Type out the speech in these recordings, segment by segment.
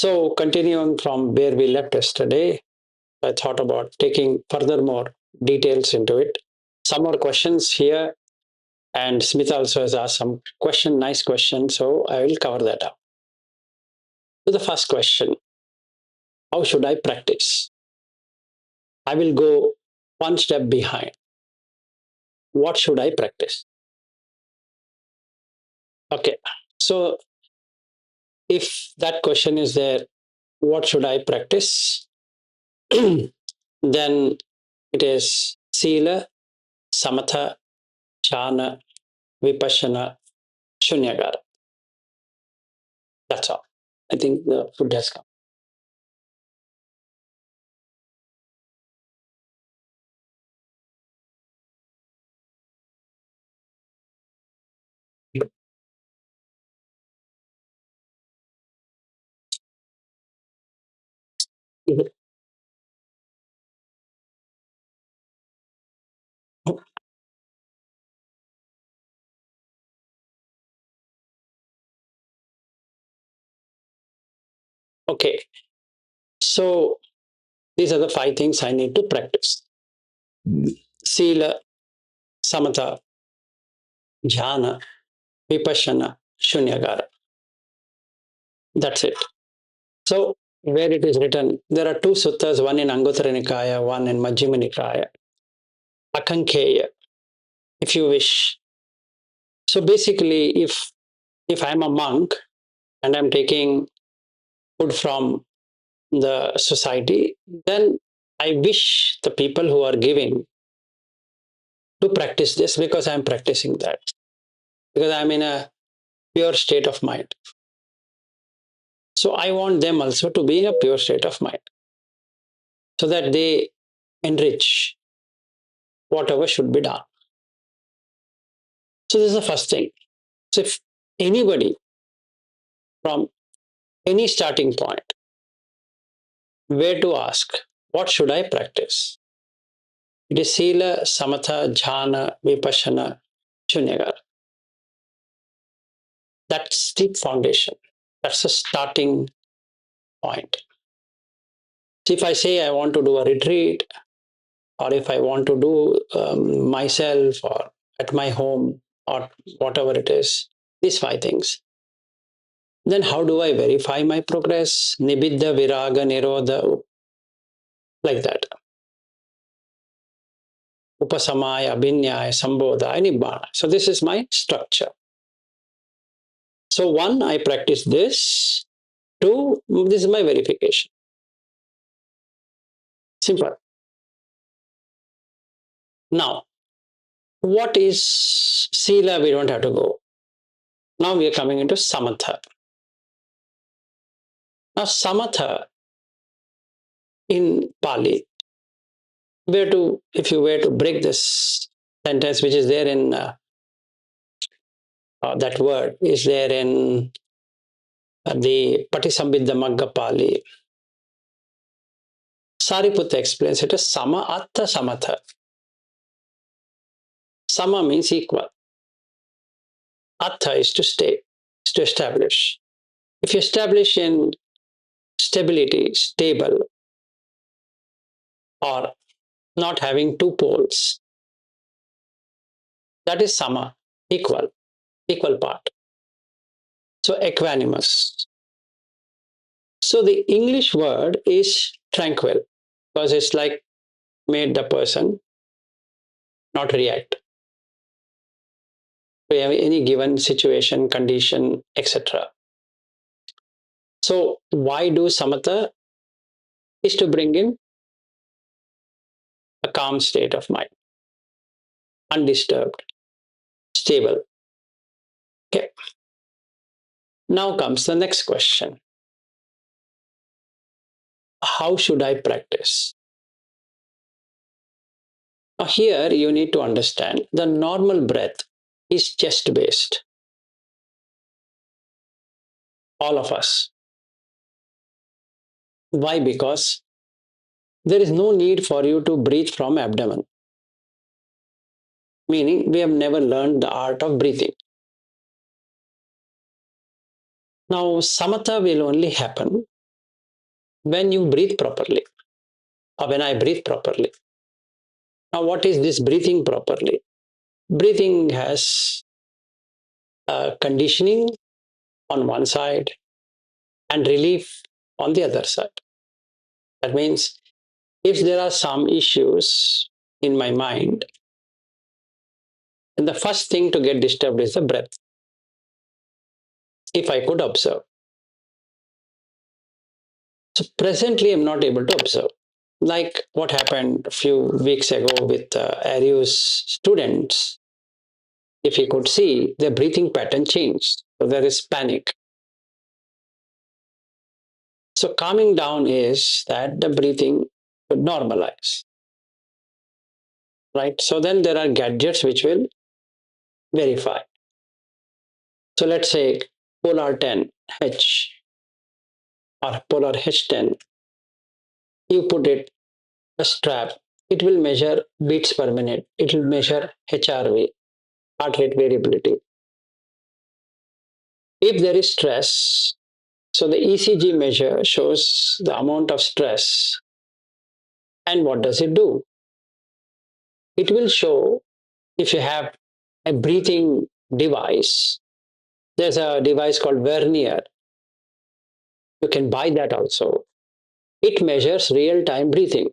So continuing from where we left yesterday, I thought about taking furthermore details into it. Some more questions here, and Smith also has asked some nice question, so I will cover that up. So the first question, how should I practice? I will go one step behind. What should I practice? Okay, so if that question is there, what should I practice? Then it is Sila, Samatha, Jhana, Vipassana, Shunyagara. That's all. I think the food has come. Okay, so these are the 5 things I need to practice: Sila, Samatha, Jhana, Vipassana, Shunyagara. That's it. So, where it is written, there are 2 suttas, one in Anguttara Nikaya, one in Majjhima Nikaya, Akankeya, if you wish. So basically, if I'm a monk and I'm taking food from the society, then I wish the people who are giving to practice this, because I'm practicing that, because I'm in a pure state of mind. So I want them also to be in a pure state of mind, so that they enrich whatever should be done. So this is the first thing. So if anybody from any starting point were to ask, what should I practice? It is Sila, Samatha, Jhana, Vipassana, Shunyagara. That's the foundation. That's the starting point. So if I say I want to do a retreat, or if I want to do myself or at my home or whatever it is, these 5 things, then how do I verify my progress? Nibiddha, Viraga, Nirodha, like that. Upasamaya, Abhinyaya, Sambodha, Nibbana. So this is my structure. So 1, I practice this. 2, this is my verification. Simple. Now, what is Sila? We don't have to go. Now we are coming into Samatha. Now, Samatha in Pali, if you were to break this sentence, which is there in that word, is there in the Patisambhidha Magga Pali. Sariputta explains it as Sama Atta Samatha. Sama means equal. Atta is to stay, is to establish. If you establish in stability, stable, or not having 2 poles, that is Sama, equal part. So equanimous. So the English word is tranquil, because it's like made the person not react to any given situation, condition, etc. So why do Samatha? Is to bring in a calm state of mind, undisturbed, stable. Okay. Now comes the next question. How should I practice? Now here you need to understand the normal breath is chest based. All of us. Why? Because there is no need for you to breathe from abdomen. Meaning we have never learned the art of breathing. Now, samatha will only happen when you breathe properly, or when I breathe properly. Now, what is this breathing properly? Breathing has conditioning on one side and relief on the other side. That means if there are some issues in my mind, then the first thing to get disturbed is the breath. If I could observe. So presently, I'm not able to observe. Like what happened a few weeks ago with Arius students, if you could see, their breathing pattern changed. So there is panic. So calming down is that the breathing should normalize, right? So then there are gadgets which will verify. So let's say Polar 10 H or Polar H10, you put it a strap, it will measure beats per minute, it will measure HRV, heart rate variability. If there is stress, so the ECG measure shows the amount of stress. And what does it do? It will show if you have a breathing device. There's a device called Vernier. You can buy that also. It measures real time breathing.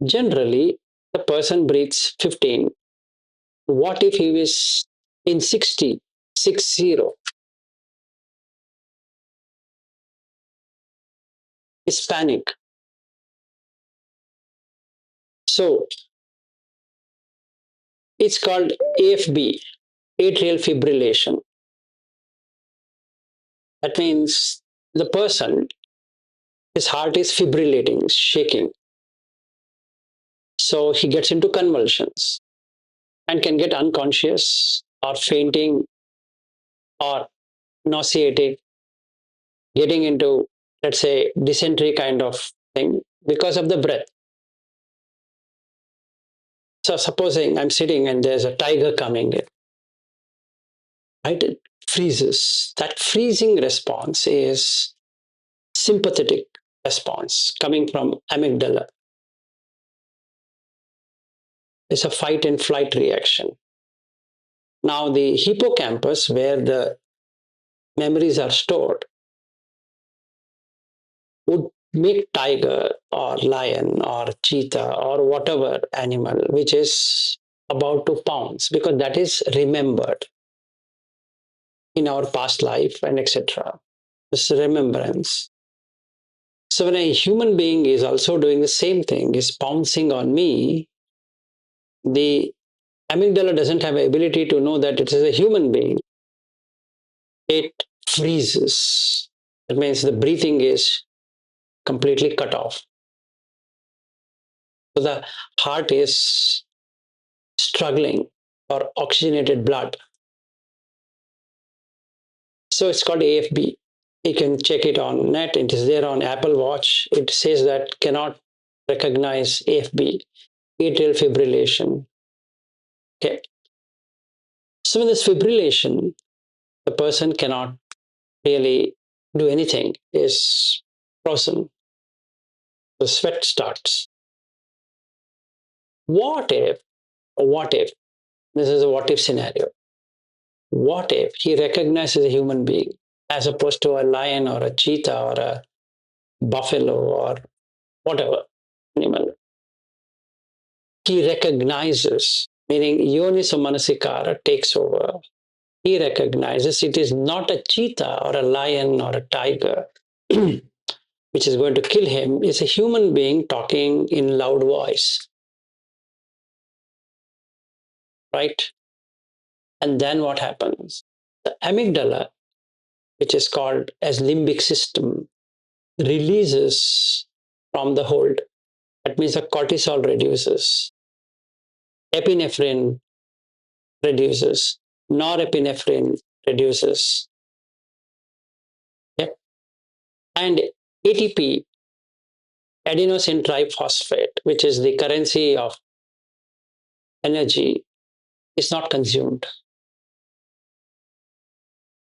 Generally, the person breathes 15. What if he is in 60, 60? It's panic. So it's called AFB, atrial fibrillation. That means the person, his heart is fibrillating, shaking. So he gets into convulsions and can get unconscious or fainting or nauseating, getting into, let's say, dysentery kind of thing because of the breath. So supposing I'm sitting and there's a tiger coming in, right? It freezes. That freezing response is sympathetic response coming from amygdala. It's a fight and flight reaction. Now the hippocampus, where the memories are stored, would make tiger or lion or cheetah or whatever animal which is about to pounce, because that is remembered in our past life and etc. This remembrance. So when a human being is also doing the same thing, is pouncing on me, the amygdala doesn't have the ability to know that it is a human being. It freezes. That means the breathing is completely cut off. So the heart is struggling for oxygenated blood. So it's called AFB. You can check it on net. It is there on Apple Watch. It says that cannot recognize AFB, atrial fibrillation. Okay. So with this fibrillation, the person cannot really do anything. Is frozen. The sweat starts. What if? What if? This is a what if scenario. What if he recognizes a human being as opposed to a lion or a cheetah or a buffalo or whatever animal? He recognizes, meaning yonis manasikara takes over. He recognizes it is not a cheetah or a lion or a tiger which is going to kill him. It's a human being talking in loud voice, right? And then what happens? The amygdala, which is called as limbic system, releases from the hold. That means the cortisol reduces, epinephrine reduces, norepinephrine reduces, okay? And ATP, adenosine triphosphate, which is the currency of energy, is not consumed.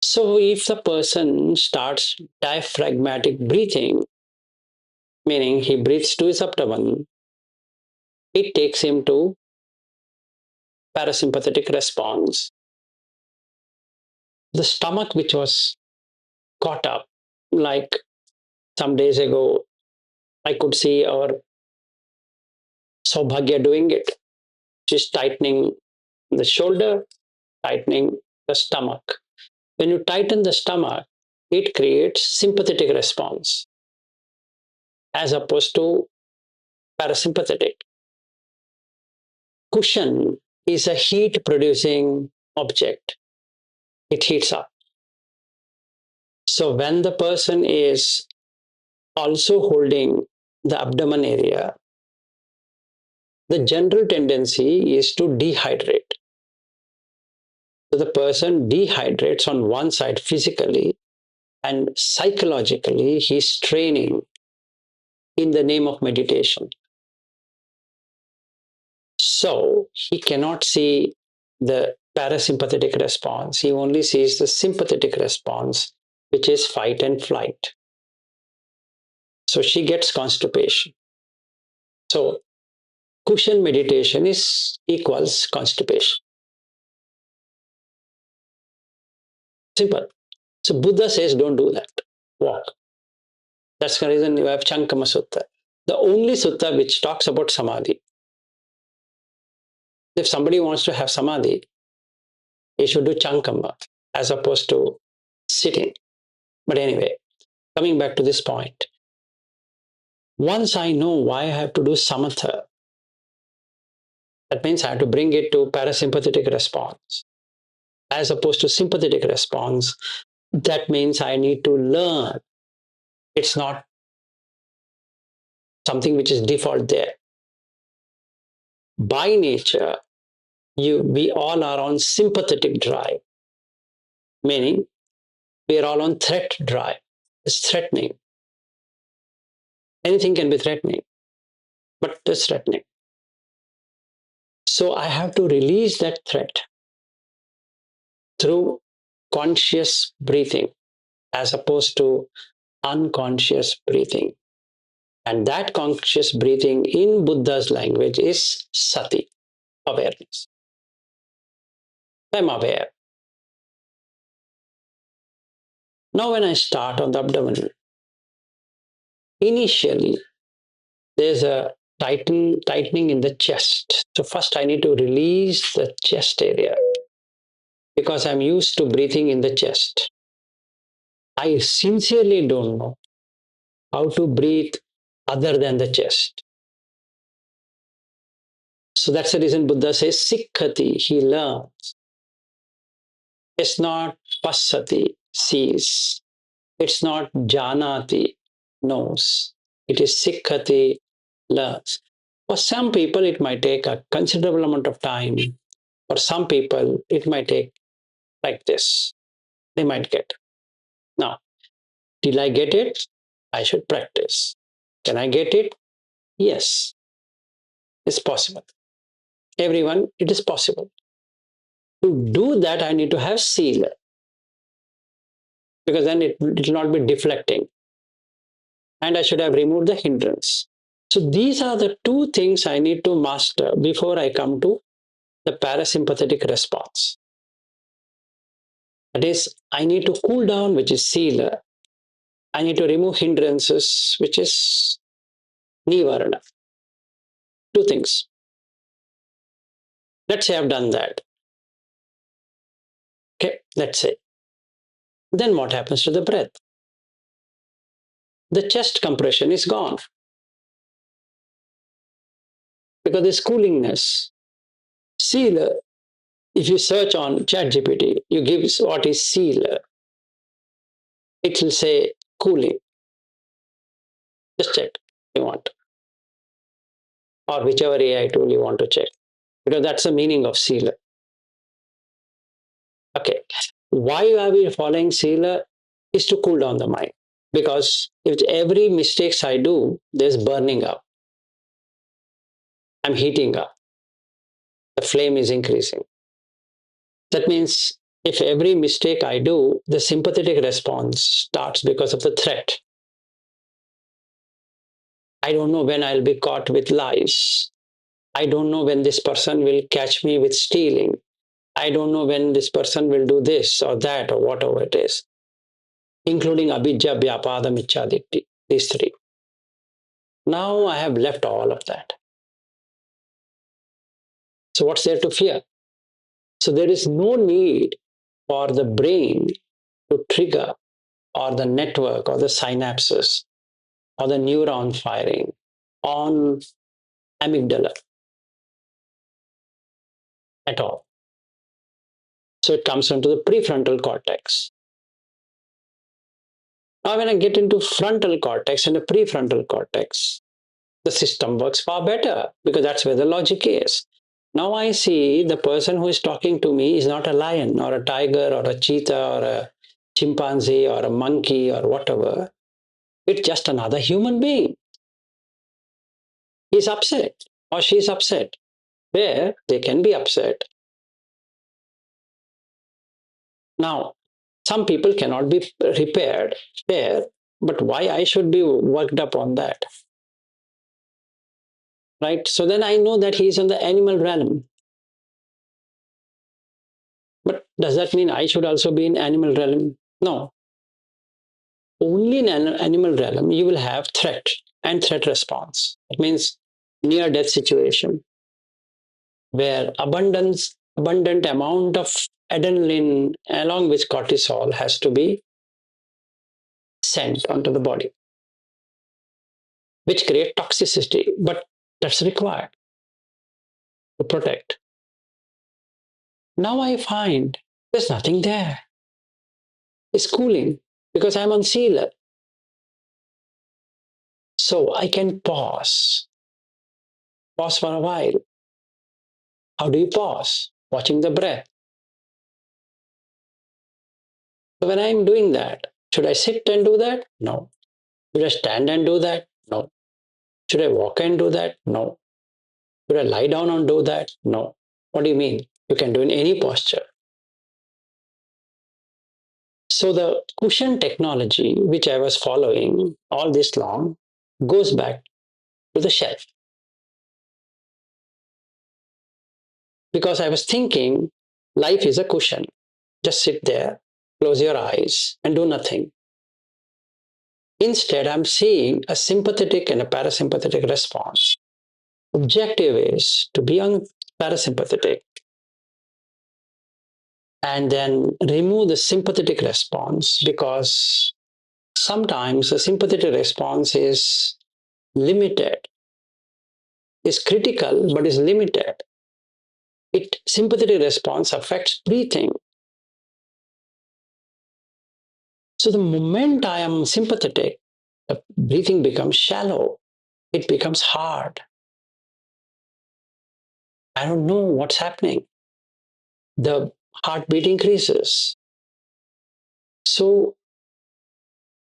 So if the person starts diaphragmatic breathing, meaning he breathes to his abdomen, it takes him to parasympathetic response. The stomach, which was caught up, like some days ago, I could see our Saubhagya doing it. She's tightening the shoulder, tightening the stomach. When you tighten the stomach, it creates sympathetic response as opposed to parasympathetic. Cushion is a heat producing object. It heats up. So when the person is also holding the abdomen area, the general tendency is to dehydrate. So the person dehydrates on one side physically, and psychologically he's training in the name of meditation. So he cannot see the parasympathetic response. He only sees the sympathetic response, which is fight and flight. So she gets constipation. So cushion meditation is equals constipation. Simple. So Buddha says, don't do that. Walk. That's the reason you have Chankama Sutta, the only sutta which talks about samadhi. If somebody wants to have samadhi, he should do Chankama as opposed to sitting. But anyway, coming back to this point, once I know why I have to do Samatha, that means I have to bring it to parasympathetic response as opposed to sympathetic response. That means I need to learn. It's not something which is default there. By nature, we all are on sympathetic drive, meaning we are all on threat drive. It's threatening. Anything can be threatening, but it's threatening. So I have to release that threat through conscious breathing as opposed to unconscious breathing. And that conscious breathing in Buddha's language is sati, awareness. I'm aware. Now, when I start on the abdomen, initially there's a tightening in the chest. So, first I need to release the chest area because I'm used to breathing in the chest. I sincerely don't know how to breathe other than the chest. So that's the reason Buddha says sikhati, he learns. It's not passati, sees. It's not janati, knows. It is sikhati, learns. For some people, it might take a considerable amount of time. For some people, it might take like this. They might get. Now, till I get it, I should practice. Can I get it? Yes, it's possible. Everyone, it is possible. To do that, I need to have seal because then it will not be deflecting. And I should have removed the hindrance. So these are the two things I need to master before I come to the parasympathetic response. That is, I need to cool down, which is sila. I need to remove hindrances, which is nivarana. Two things. Let's say I've done that. Okay, let's say. Then what happens to the breath? The chest compression is gone because there's coolingness. Sila, if you search on ChatGPT, you give what is sila, it will say cooling. Just check if you want, or whichever AI tool you want to check, because that's the meaning of sila. Okay, why are we following sila? Is to cool down the mind, because if every mistakes I do, there's burning up. I'm heating up. The flame is increasing. That means If every mistake I do, the sympathetic response starts because of the threat. I don't know when I'll be caught with lies. I don't know when this person will catch me with stealing. I don't know when this person will do this or that or whatever it is, including abhijja, vyapada, michaditti, these three. Now I have left all of that. So what's there to fear? So there is no need for the brain to trigger, or the network or the synapses or the neuron firing on amygdala at all. So it comes into the prefrontal cortex. Now, when I get into frontal cortex and the prefrontal cortex, the system works far better because that's where the logic is. Now I see the person who is talking to me is not a lion or a tiger or a cheetah or a chimpanzee or a monkey or whatever. It's just another human being. He's upset or she's upset. Where they can be upset. Now, some people cannot be repaired there, but why I should be worked up on that? Right? So then I know that he's in the animal realm. But does that mean I should also be in animal realm? No. Only in an animal realm you will have threat and threat response. It means near death situation where abundant amount of adrenaline along with cortisol has to be sent onto the body, which create toxicity, but that's required to protect. Now I find there's nothing there. It's cooling because I'm on Sila. So I can pause for a while. How do you pause? Watching the breath. So when I'm doing that, should I sit and do that? No. Should I stand and do that? No. Should I walk and do that? No. Should I lie down and do that? No. What do you mean? You can do in any posture. So the cushion technology, which I was following all this long, goes back to the shelf. Because I was thinking life is a cushion. Just sit there, close your eyes, and do nothing. Instead, I'm seeing a sympathetic and a parasympathetic response. Objective is to be on parasympathetic and then remove the sympathetic response, because sometimes the sympathetic response is limited, is critical, but is limited. Sympathetic response affects breathing. So the moment I am sympathetic, the breathing becomes shallow. It becomes hard. I don't know what's happening. The heartbeat increases. So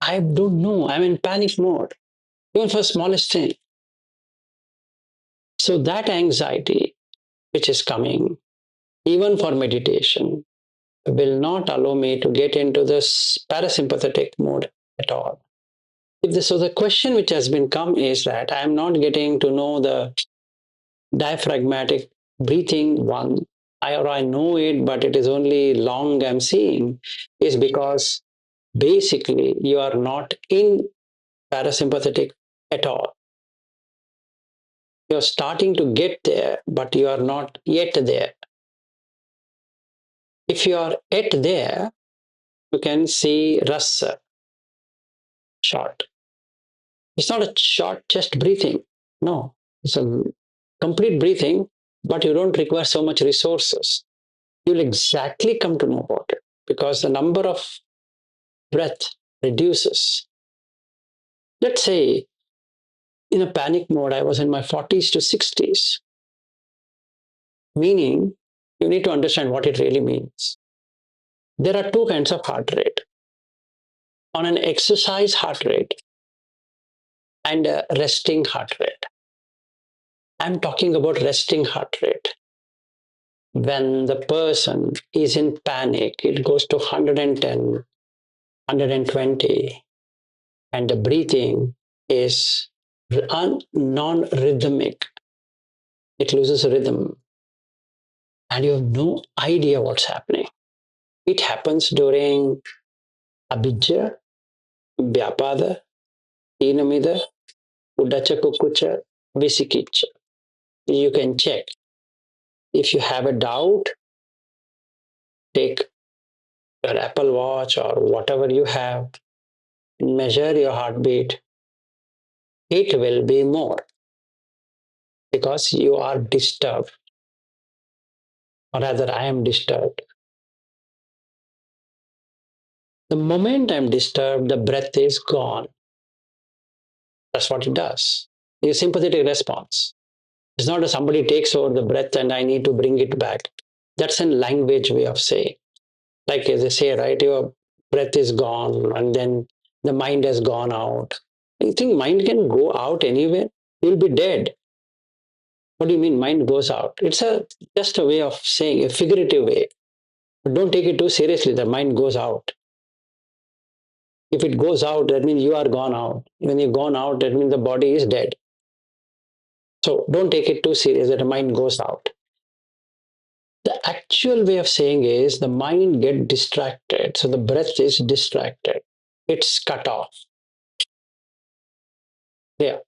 I don't know. I'm in panic mode, even for the smallest thing. So that anxiety, which is coming, even for meditation, will not allow me to get into this parasympathetic mode at all. So the question which has been come is that I am not getting to know the diaphragmatic breathing one, or I know it, but it is only long I'm seeing, is because basically you are not in parasympathetic at all. You're starting to get there, but you are not yet there. If you are yet there, you can see rasa, short. It's not a short chest breathing. No, it's a complete breathing, but you don't require so much resources. You'll exactly come to know about it because the number of breath reduces. Let's say in a panic mode, I was in my 40s to 60s, meaning you need to understand what it really means. There are two kinds of heart rate: on an exercise heart rate and a resting heart rate. I'm talking about resting heart rate. When the person is in panic, it goes to 110, 120, and the breathing is non-rhythmic. It loses rhythm, and you have no idea what's happening. It happens during abhijja, vyapada, inamida, udacha kukucha, visikicha. You can check. If you have a doubt, take your Apple Watch or whatever you have, measure your heartbeat. It will be more because you are disturbed, or rather, I am disturbed. The moment I'm disturbed, the breath is gone. That's what it does. The sympathetic response. It's not that somebody takes over the breath and I need to bring it back. That's a language way of saying. Like as they say, right, your breath is gone and then the mind has gone out. You think mind can go out anywhere? You'll be dead. What do you mean mind goes out? It's just a way of saying, a figurative way. But don't take it too seriously. The mind goes out. If it goes out, that means you are gone out. When you've gone out, that means the body is dead. So don't take it too serious that the mind goes out. The actual way of saying is the mind get distracted. So the breath is distracted. It's cut off. Yeah.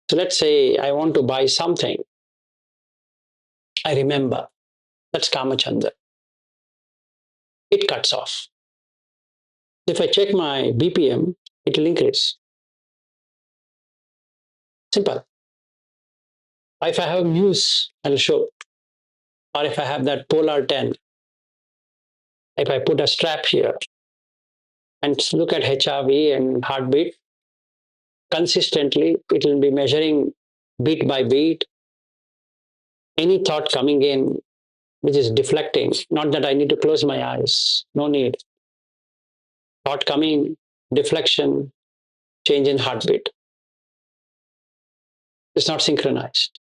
So let's say I want to buy something. I remember. That's Kamachanda. It cuts off. If I check my BPM, it will increase. Simple. If I have news, I'll show. Or if I have that Polar 10, if I put a strap here and look at HRV and heartbeat, consistently, it will be measuring beat by beat. Any thought coming in, which is deflecting, not that I need to close my eyes, no need. Thought coming, deflection, change in heartbeat. It's not synchronized.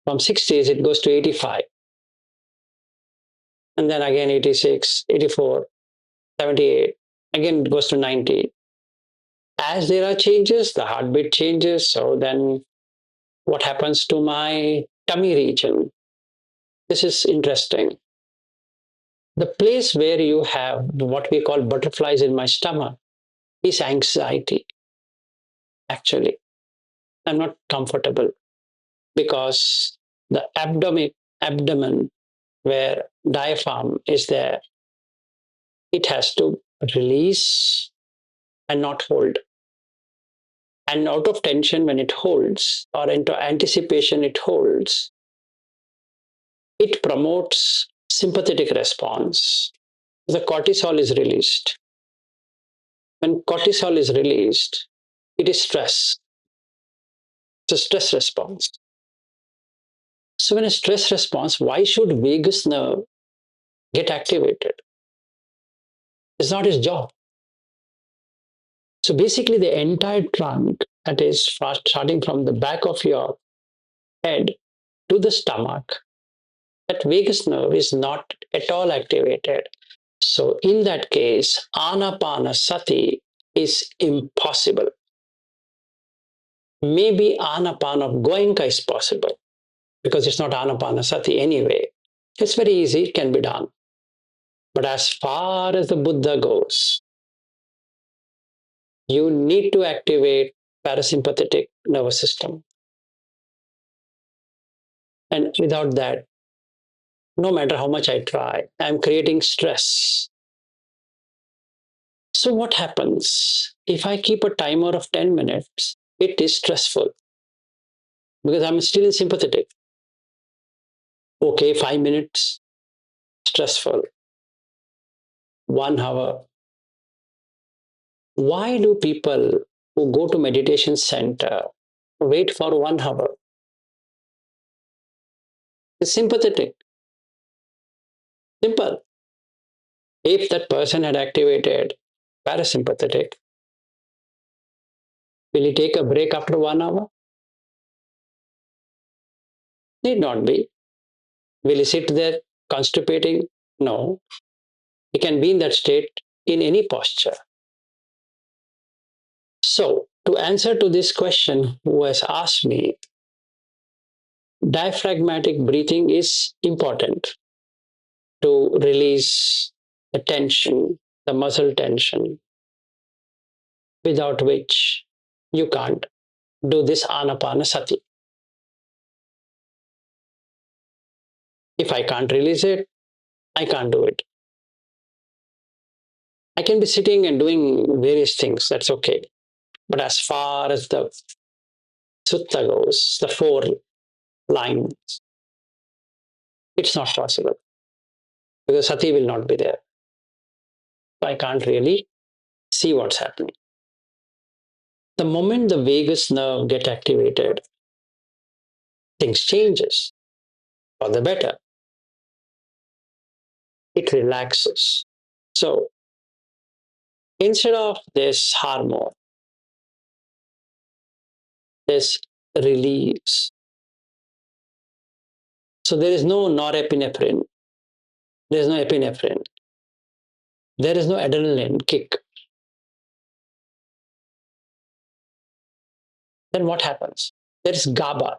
From 60s, it goes to 85. And then again 86, 84, 78. Again, it goes to 90. As there are changes, the heartbeat changes. So then what happens to my tummy region? This is interesting. The place where you have what we call butterflies in my stomach is anxiety. Actually, I'm not comfortable because the abdomen where diaphragm is there, it has to release and not hold. And out of tension, when it holds, or into anticipation, it holds, it promotes sympathetic response. The cortisol is released. When cortisol is released, it is stress. It's a stress response. So, when a stress response, why should vagus nerve get activated? It's not his job. So, basically, the entire trunk, that is starting from the back of your head to the stomach, that vagus nerve is not at all activated. So, in that case, Anapanasati is impossible. Maybe Anapana Goenka is possible because it's not Anapanasati anyway. It's very easy, it can be done. But as far as the Buddha goes, you need to activate parasympathetic nervous system. And without that, no matter how much I try, I'm creating stress. So what happens? If I keep a timer of 10 minutes, it is stressful because I'm still in sympathetic. Okay, 5 minutes, stressful. 1 hour. Why do people who go to meditation center wait for 1 hour? It's sympathetic. Simple. If that person had activated parasympathetic, will he take a break after 1 hour? Need not be. Will he sit there constipating? No. He can be in that state in any posture. So, to answer to this question, who has asked me, diaphragmatic breathing is important to release the tension, the muscle tension, without which you can't do this Anapanasati. If I can't release it, I can't do it. I can be sitting and doing various things, that's okay. But as far as the sutta goes, the four lines, it's not possible because sati will not be there. I can't really see what's happening. The moment the vagus nerve get activated, things changes for the better. It relaxes. So instead of this hormone, this release. So there is no norepinephrine. There is no epinephrine. There is no adrenaline kick. Then what happens? There is GABA,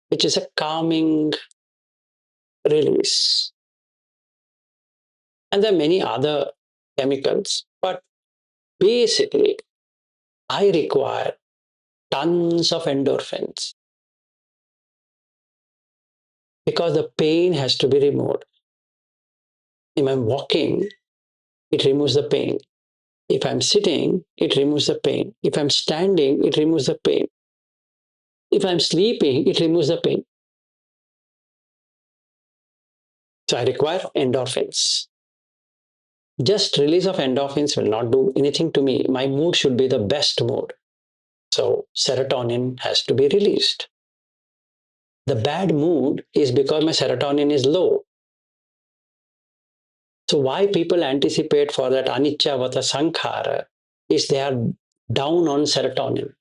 which is a calming release. And there are many other chemicals, but basically, I require tons of endorphins because the pain has to be removed. If I'm walking, it removes the pain. If I'm sitting, it removes the pain. If I'm standing, it removes the pain. If I'm sleeping, it removes the pain. So I require endorphins. Just release of endorphins will not do anything to me. My mood should be the best mood. So serotonin has to be released. The bad mood is because my serotonin is low. So why people anticipate for that anicca vata sankhara is they are down on serotonin.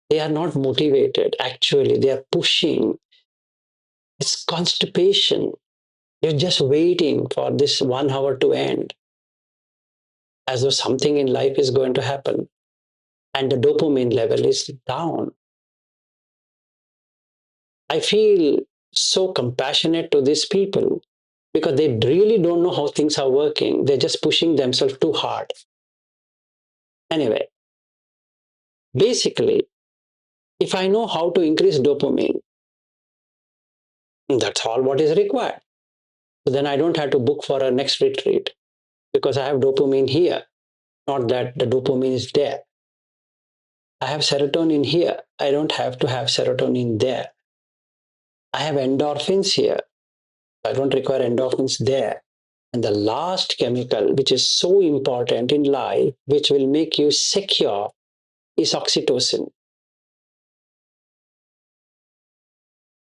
They are not motivated. Actually, they are pushing. It's constipation. You're just waiting for this 1 hour to end as though something in life is going to happen. And the dopamine level is down. I feel so compassionate to these people because they really don't know how things are working. They're just pushing themselves too hard. Anyway, basically, if I know how to increase dopamine, that's all what is required. So then I don't have to book for a next retreat because I have dopamine here, not that the dopamine is there. I have serotonin here. I don't have to have serotonin there. I have endorphins here. I don't require endorphins there. And the last chemical, which is so important in life, which will make you secure, is oxytocin.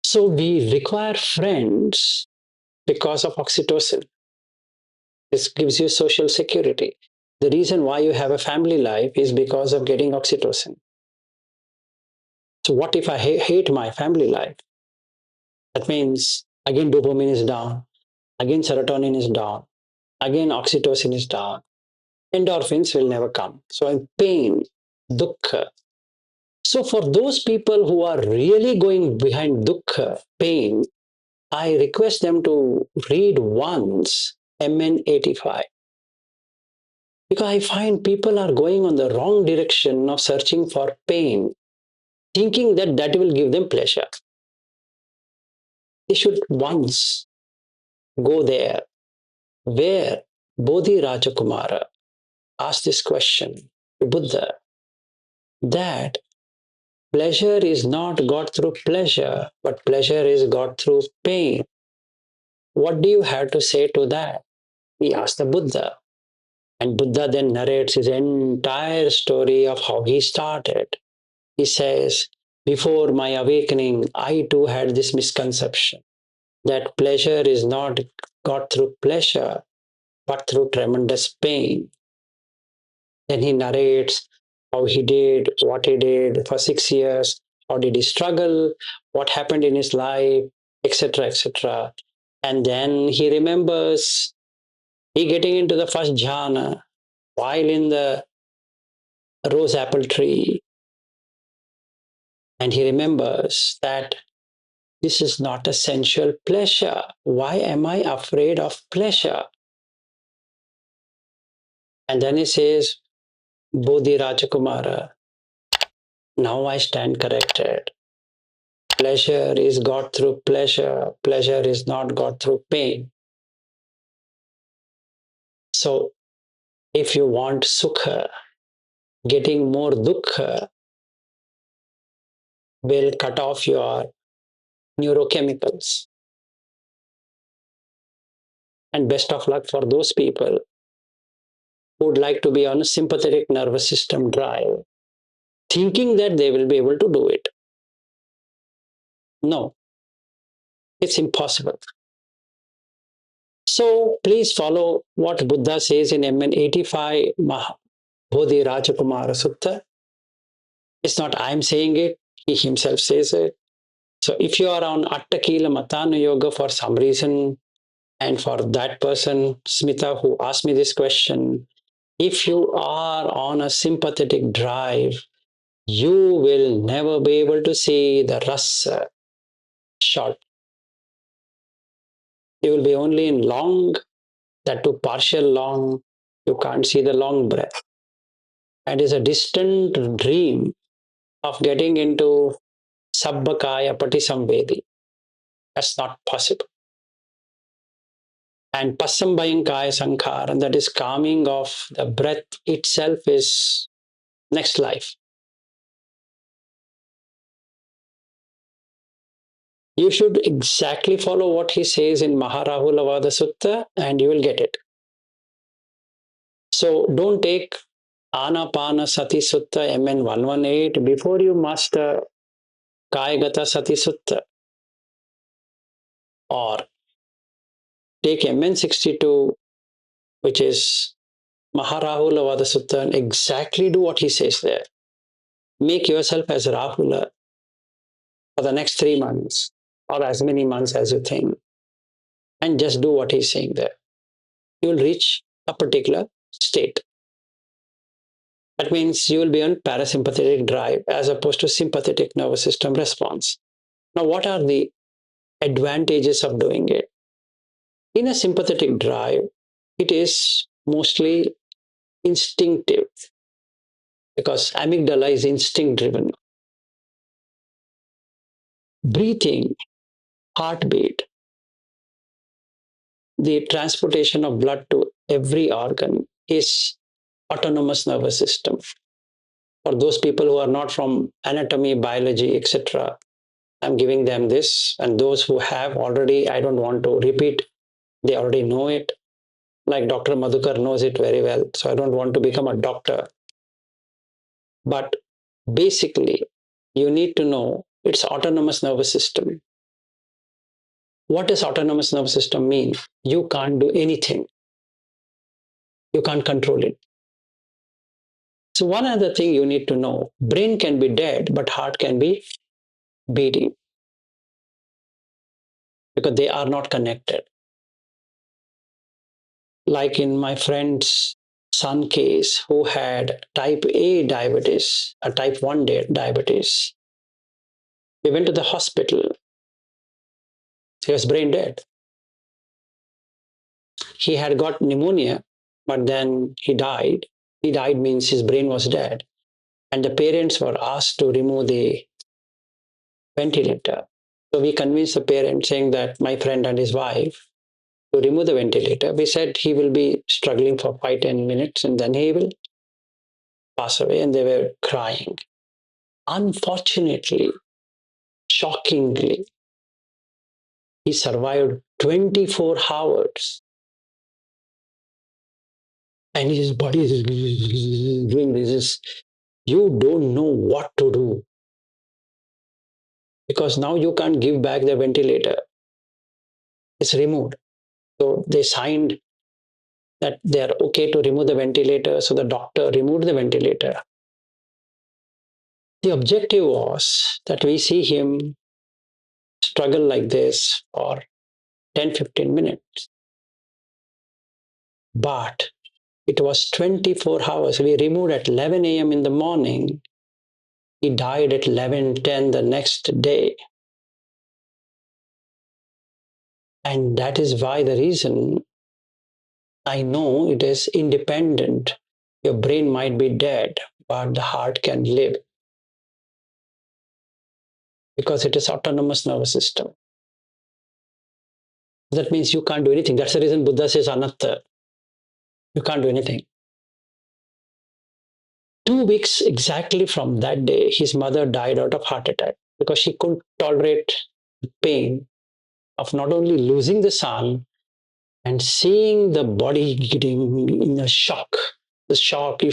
So we require friends because of oxytocin. This gives you social security. The reason why you have a family life is because of getting oxytocin. So what if I hate my family life? That means again dopamine is down, again serotonin is down, again oxytocin is down. Endorphins will never come. So I'm pain, dukkha. So for those people who are really going behind dukkha, pain, I request them to read once MN 85. Because I find people are going on the wrong direction of searching for pain, thinking that that will give them pleasure. They should once go there where Bodhi Rajakumara asked this question to Buddha, that pleasure is not got through pleasure, but pleasure is got through pain. What do you have to say to that? He asked the Buddha. And Buddha then narrates his entire story of how he started. He says, before my awakening, I too had this misconception that pleasure is not got through pleasure, but through tremendous pain. Then he narrates how he did what he did for 6 years, How did he struggle? What happened in his life, etc., etc. And then he remembers he getting into the first jhana while in the rose apple tree. And he remembers that this is not a sensual pleasure. Why am I afraid of pleasure? And then he says, Bodhi Rajakumara, now I stand corrected. Pleasure is got through pleasure. Pleasure is not got through pain. So if you want sukha, getting more dukkha will cut off your neurochemicals. And best of luck for those people who would like to be on a sympathetic nervous system drive, thinking that they will be able to do it. No, it's impossible. So please follow what Buddha says in MN 85 Bodhi Rajakumara Sutta. It's not I'm saying it, he himself says it. So if you are on Attakila Matana Yoga for some reason, and for that person, Smita, who asked me this question, if you are on a sympathetic drive, you will never be able to see the rasa short. You will be only in long, that too partial long. You can't see the long breath. And it's a distant dream of getting into Sabbakaya Patisamvedi. That's not possible. And Passambayankaya Sankhara, and that is calming of the breath itself, is next life. You should exactly follow what he says in Maharahulavada Sutta and you will get it. So don't take Anapanasati Sutta MN 118 before you master Kayagata Sati Sutta, or take MN 62, which is Maharahulavada Sutta, and exactly do what he says there. Make yourself as Rahula for the next 3 months or as many months as you think, and just do what he's saying there. You will reach a particular state. That means you will be on parasympathetic drive as opposed to sympathetic nervous system response. Now, what are the advantages of doing it? In a sympathetic drive, it is mostly instinctive because amygdala is instinct driven. Breathing, heartbeat, the transportation of blood to every organ is autonomous nervous system. For those people who are not from anatomy, biology, etc., I'm giving them this, and those who have already, I don't want to repeat, they already know it. Like Dr. Madhukar knows it very well, so I don't want to become a doctor. But basically, you need to know it's autonomous nervous system. What does autonomous nervous system mean? You can't do anything. You can't control it. So one other thing you need to know, brain can be dead, but heart can be beating because they are not connected. Like in my friend's son case who had type A diabetes, a type 1 diabetes. We went to the hospital. He was brain dead. He had got pneumonia, but then he died. He died means his brain was dead. And the parents were asked to remove the ventilator. So we convinced the parents, saying that my friend and his wife, to remove the ventilator. We said he will be struggling for 5-10 minutes and then he will pass away. And they were crying. Unfortunately, shockingly, he survived 24 hours. And his body is doing this. You don't know what to do. Because now you can't give back the ventilator. It's removed. So they signed that they're okay to remove the ventilator. So the doctor removed the ventilator. The objective was that we see him struggle like this for 10-15 minutes. But it was 24 hours. We removed at 11 a.m. in the morning. He died at 11:10 the next day. And that is why the reason I know it is independent. Your brain might be dead, but the heart can live because it is autonomous nervous system. That means you can't do anything. That's the reason Buddha says anatta. You can't do anything. 2 weeks exactly from that day, his mother died out of heart attack because she couldn't tolerate the pain of not only losing the son and seeing the body getting in a shock. The shock, you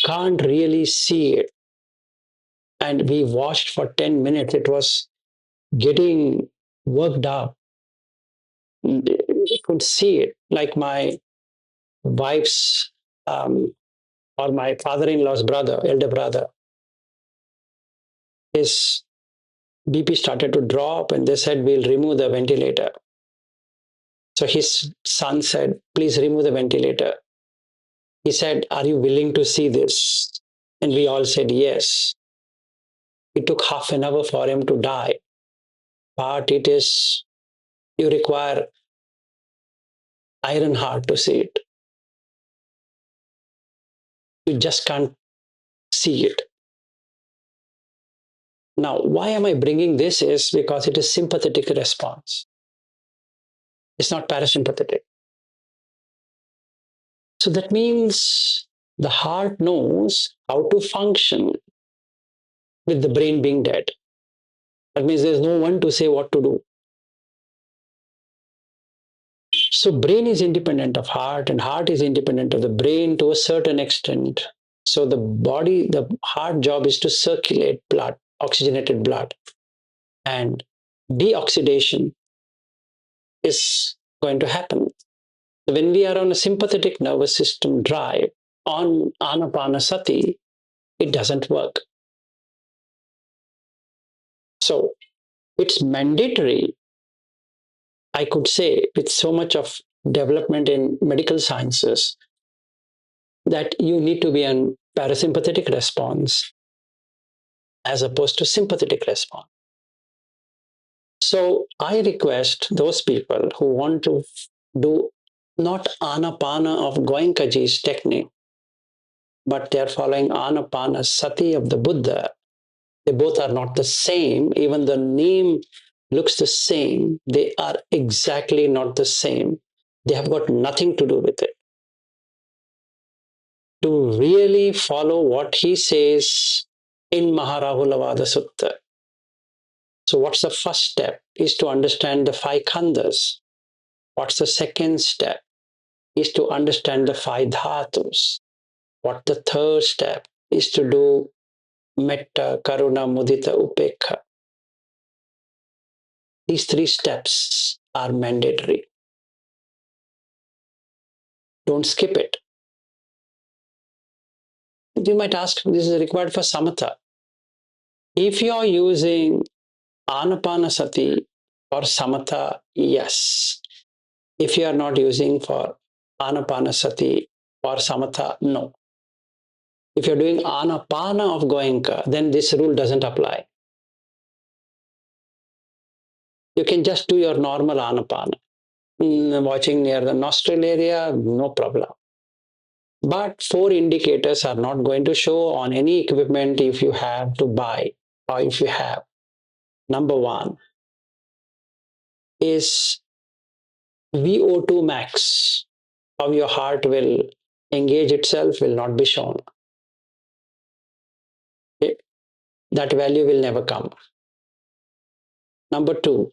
can't really see it. And we watched for 10 minutes. It was getting worked up. You could see it. Like my wife's or my father-in-law's brother, elder brother, his BP started to drop and they said, we'll remove the ventilator. So his son said, please remove the ventilator. He said, are you willing to see this? And we all said, yes. It took half an hour for him to die. But you require iron heart to see it. You just can't see it. Now, why am I bringing this is because it is sympathetic response. It's not parasympathetic. So that means the heart knows how to function with the brain being dead. That means there's no one to say what to do. So brain is independent of heart and heart is independent of the brain to a certain extent. So the heart job is to circulate blood, oxygenated blood. And deoxidation is going to happen. When we are on a sympathetic nervous system drive on Anapanasati, it doesn't work. So it's mandatory, I could say, with so much of development in medical sciences, that you need to be on parasympathetic response as opposed to sympathetic response. So I request those people who want to do not Anapana of Goenkaji's technique, but they're following Anapanasati of the Buddha. They both are not the same. Even the name looks the same. They are exactly not the same. They have got nothing to do with it. To really follow what he says in Maharahulavada Sutta. So what's the first step? Is to understand the five khandhas. What's the second step? Is to understand the five dhatus. What the third step is to do metta, karuna, mudita, upekha. These three steps are mandatory. Don't skip it. You might ask, this is required for samatha. If you are using anapanasati or samatha, yes. If you are not using for anapanasati or samatha, no. If you're doing anapana of Goenka, then this rule doesn't apply. You can just do your normal anapana. Watching near the nostril area, no problem. But 4 indicators are not going to show on any equipment if you have to buy or if you have. Number 1 is VO2 max. How your heart will engage itself will not be shown. Okay? That value will never come. Number 2,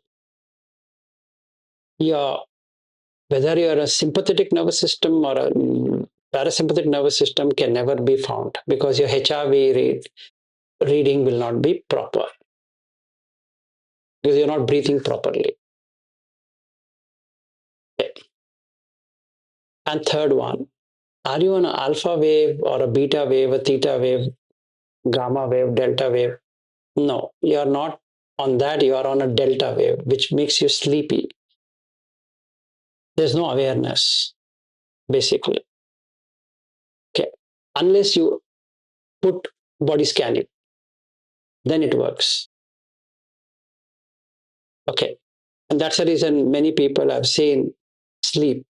whether you're a sympathetic nervous system or a parasympathetic nervous system can never be found because your HRV reading will not be proper because you're not breathing properly. Okay. And third one, are you on an alpha wave or a beta wave, a theta wave? gamma wave, delta wave. No, you are not on that. You are on a delta wave, which makes you sleepy. There's no awareness, basically. Okay. Unless you put body scanning, then it works. Okay. And that's the reason many people have seen sleep,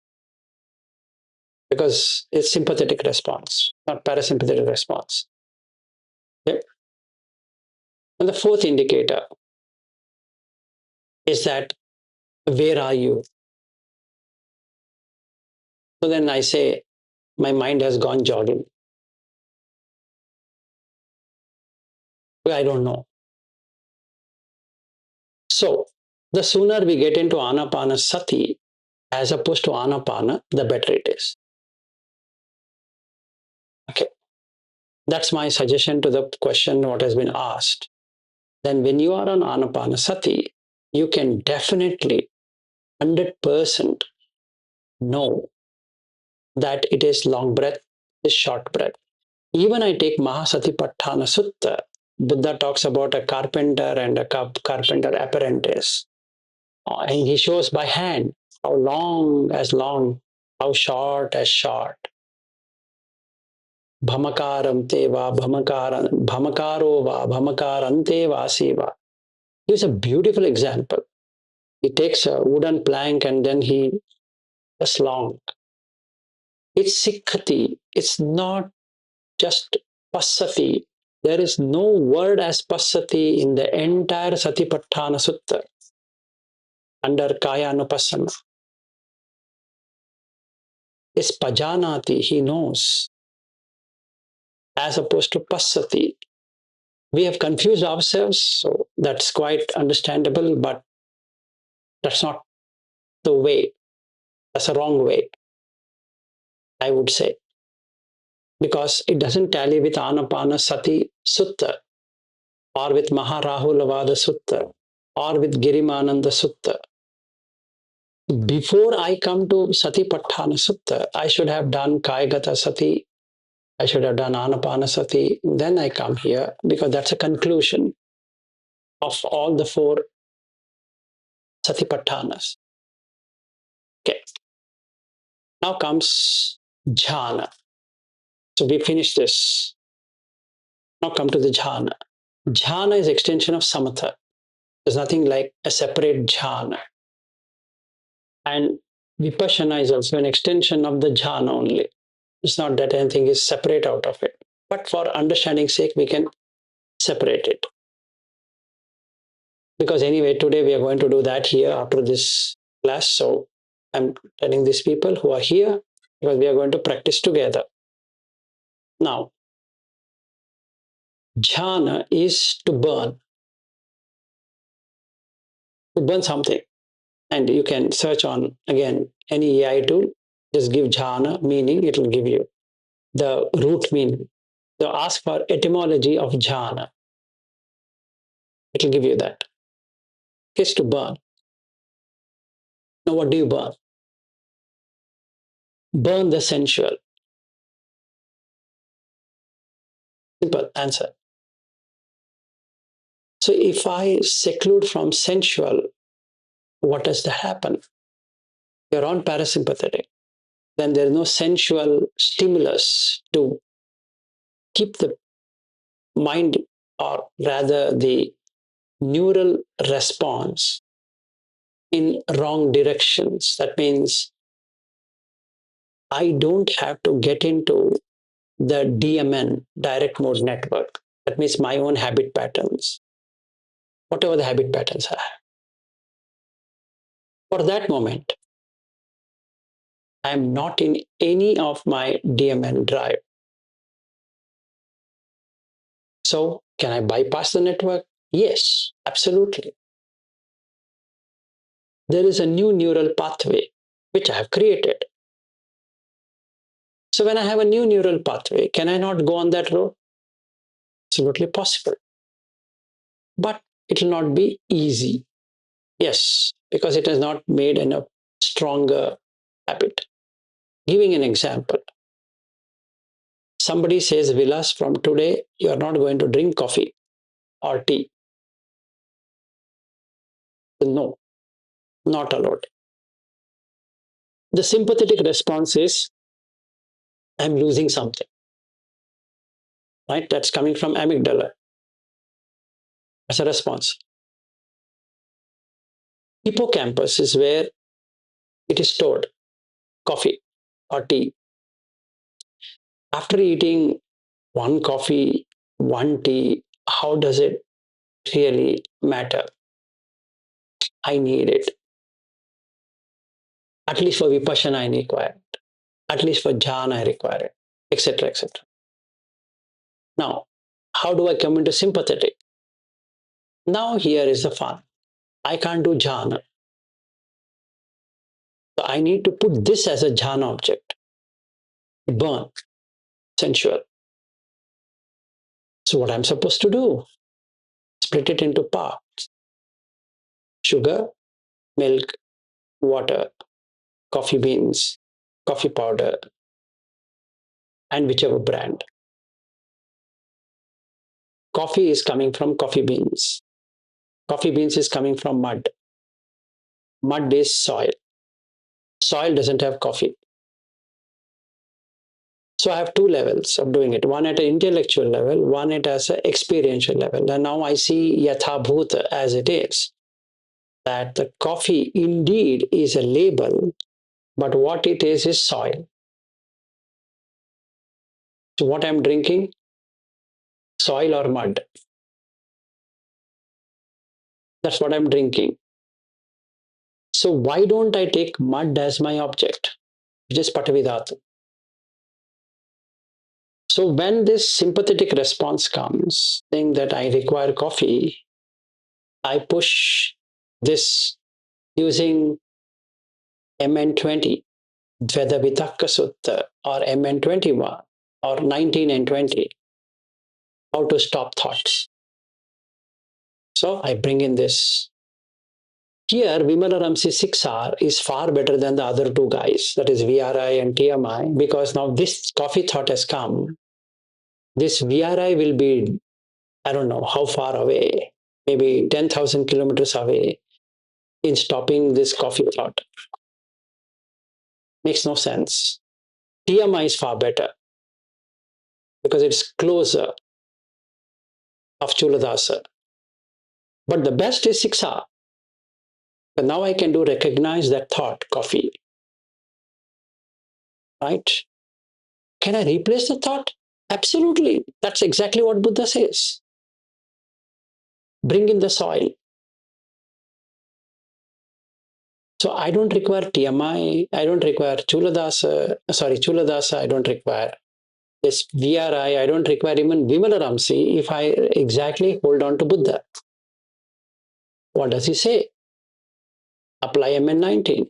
because it's sympathetic response, not parasympathetic response. Okay. And the fourth indicator is that, where are you? So then I say, my mind has gone jogging. I don't know. So the sooner we get into Anapanasati as opposed to Anapana, the better it is. Okay. That's my suggestion to the question what has been asked. Then when you are on Anapanasati, you can definitely 100% know that it is long breath, is short breath. Even I take Mahasatipatthana Sutta, Buddha talks about a carpenter and a carpenter apprentice. And he shows by hand how long as long, how short as short. Bhamakaram teva, bhamakaro va, bhamakarante vasiva. Here's a beautiful example. He takes a wooden plank and then he does long. It's sikhati. It's not just passati. There is no word as passati in the entire Satipatthana Sutta under Kaya Anupassana. It's pajanati, he knows, as opposed to passati. We have confused ourselves, so that's quite understandable, but that's not the way. That's a wrong way, I would say, because it doesn't tally with Anapanasati Sutta or with Maharahulavada Sutta or with Girimananda Sutta. Before I come to Satipatthana Sutta, I should have done Kayagata Sati, I should have done Anapanasati, then I come here, because that's a conclusion of all the four Satipatthanas. Okay. Now comes jhana. So we finished this. Now come to the jhana. Jhana is extension of samatha. There's nothing like a separate jhana. And vipassana is also an extension of the jhana only. It's not that anything is separate out of it. But for understanding sake, we can separate it. Because anyway, today we are going to do that here after this class. So I'm telling these people who are here, because we are going to practice together. Now, jhana is to burn something. And you can search on, again, any AI tool, just give jhana meaning, it will give you the root meaning. So ask for etymology of jhana. It will give you that. It's to burn. Now, what do you burn? Burn the sensual. Simple answer. So if I seclude from sensual, what does that happen? You're on parasympathetic. Then there is no sensual stimulus to keep the mind, or rather the neural response, in wrong directions. That means I don't have to get into the DMN, direct mode network. That means my own habit patterns, whatever the habit patterns are. For that moment, I am not in any of my DMN drive. So, can I bypass the network? Yes, absolutely. There is a new neural pathway which I have created. So, when I have a new neural pathway, can I not go on that road? Absolutely possible. But it will not be easy. Yes, because it has not made enough stronger habit. Giving an example, somebody says, Vilas, from today, you are not going to drink coffee or tea. No, not allowed. The sympathetic response is, I'm losing something, right? That's coming from amygdala as a response. Hippocampus is where it is stored, coffee or tea. After eating one coffee, one tea, how does it really matter? I need it. At least for vipassana, I require it. At least for jhana, I require it, etc., etc. Now, how do I come into sympathetic? Now, here is the fun. I can't do jhana. So I need to put this as a jhana object. Burn, sensual. So what I'm supposed to do? Split it into parts. Sugar, milk, water, coffee beans, coffee powder, and whichever brand. Coffee is coming from coffee beans. Coffee beans is coming from mud. Mud is soil. Soil doesn't have coffee. So I have two levels of doing it. One at an intellectual level, one at as an experiential level. And now I see yatha bhuta as it is. That the coffee indeed is a label, but what it is soil. So what I'm drinking, soil or mud. That's what I'm drinking. So why don't I take mud as my object, which is Patavidhatu? So when this sympathetic response comes, saying that I require coffee, I push this using MN20, Dveda Vitakka Sutta, or MN21, or 19 and 20, how to stop thoughts. So I bring in this. Here, Vimalaramsi 6R is far better than the other two guys, that is VRI and TMI, because now this coffee thought has come. This VRI will be, I don't know how far away, maybe 10,000 kilometers away in stopping this coffee thought. Makes no sense. TMI is far better because it's closer of Chuladasa. But the best is 6R. But now I can do recognize that thought, coffee. Right? Can I replace the thought? Absolutely. That's exactly what Buddha says. Bring in the soil. So I don't require TMI. I don't require Chuladasa. I don't require this VRI. I don't require even Vimalaramsi if I exactly hold on to Buddha. What does he say? Apply MN19.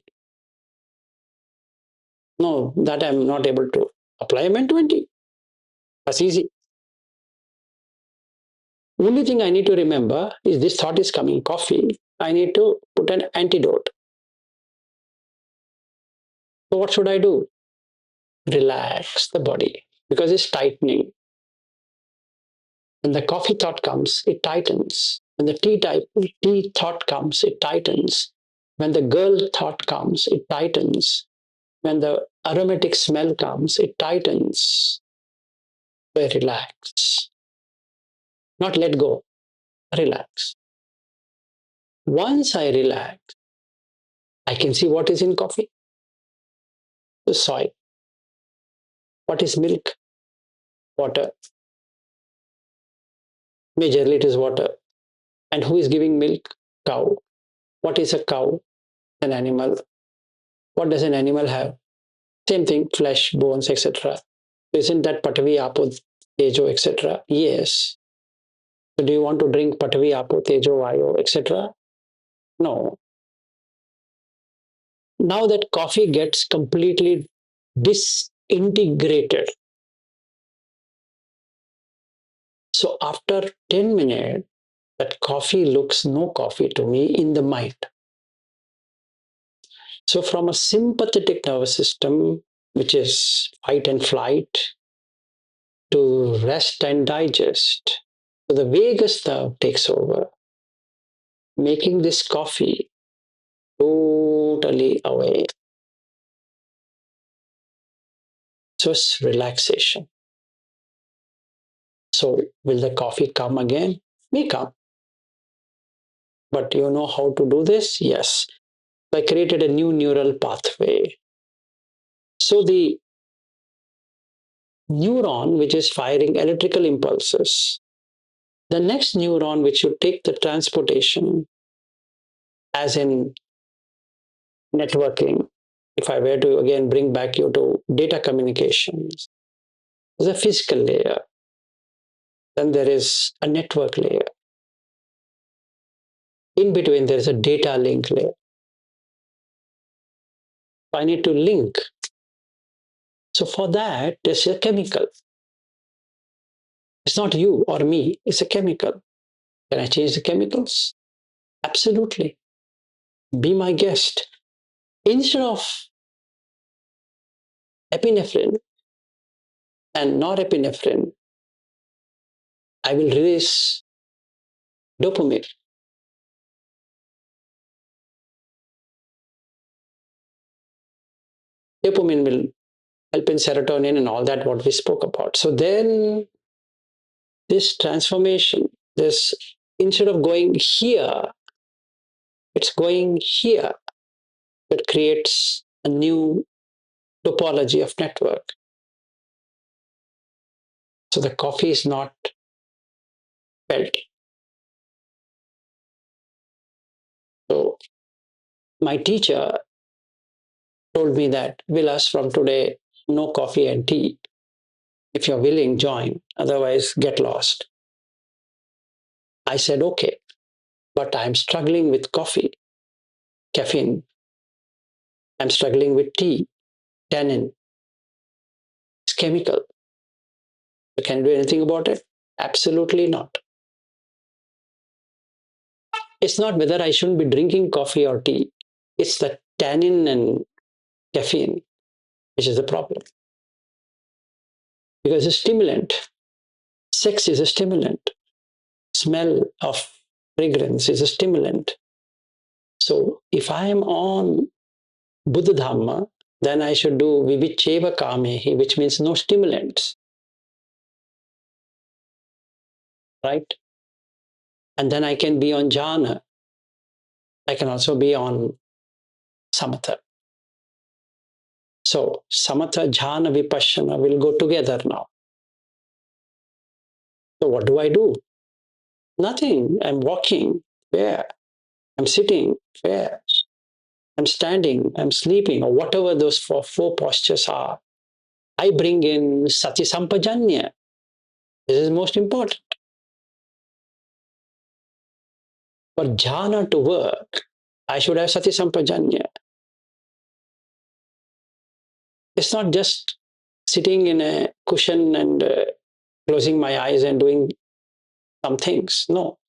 No, that I'm not able to. Apply MN20. That's easy. Only thing I need to remember is this thought is coming, coffee. I need to put an antidote. So what should I do? Relax the body because it's tightening. When the coffee thought comes, it tightens. When the tea thought comes, it tightens. When the girl thought comes, it tightens. When the aromatic smell comes, it tightens. So relax. Not let go. Relax. Once I relax, I can see what is in coffee. The soil. What is milk? Water. Majorly it is water. And who is giving milk? Cow. What is a cow? An animal. What does an animal have? Same thing, flesh, bones, etc. Isn't that Patavi, Apo, Tejo, etc.? Yes. So do you want to drink Patavi, Apo, Tejo, Vayo, etc.? No. Now that coffee gets completely disintegrated. So after 10 minutes, that coffee looks no coffee to me in the mind. So from a sympathetic nervous system, which is fight and flight, to rest and digest. So the vagus nerve takes over, making this coffee totally away. So it's relaxation. So will the coffee come again? May come. But you know how to do this? Yes. I created a new neural pathway. So the neuron, which is firing electrical impulses, the next neuron, which should take the transportation, as in networking, if I were to again bring back you to data communications, there's a physical layer, then there is a network layer. In between, there's a data link layer. I need to link. So for that, there's a chemical. It's not you or me, it's a chemical. Can I change the chemicals? Absolutely. Be my guest. Instead of epinephrine and norepinephrine, I will release dopamine. Dopamine will help in serotonin and all that what we spoke about. So then this transformation, this instead of going here, it's going here. It creates a new topology of network. So the coffee is not felt. So my teacher told me that, Vilas, from today, no coffee and tea. If you're willing, join. Otherwise, get lost. I said, okay, but I'm struggling with coffee, caffeine. I'm struggling with tea, tannin. It's chemical. So can you do anything about it? Absolutely not. It's not whether I shouldn't be drinking coffee or tea. It's the tannin and caffeine which is the problem. Because it's a stimulant. Sex is a stimulant. Smell of fragrance is a stimulant. So if I am on Buddha Dhamma, then I should do vivicheva kamehi, which means no stimulants. Right? And then I can be on jhana. I can also be on samatha. So samatha, jhana, vipassana will go together now. So what do I do? Nothing. I'm walking. Where? I'm sitting. Where? I'm standing. I'm sleeping, or whatever those four postures are. I bring in sati sampajanya. This is most important. For jhana to work, I should have sati sampajanya. It's not just sitting in a cushion and closing my eyes and doing some things. No.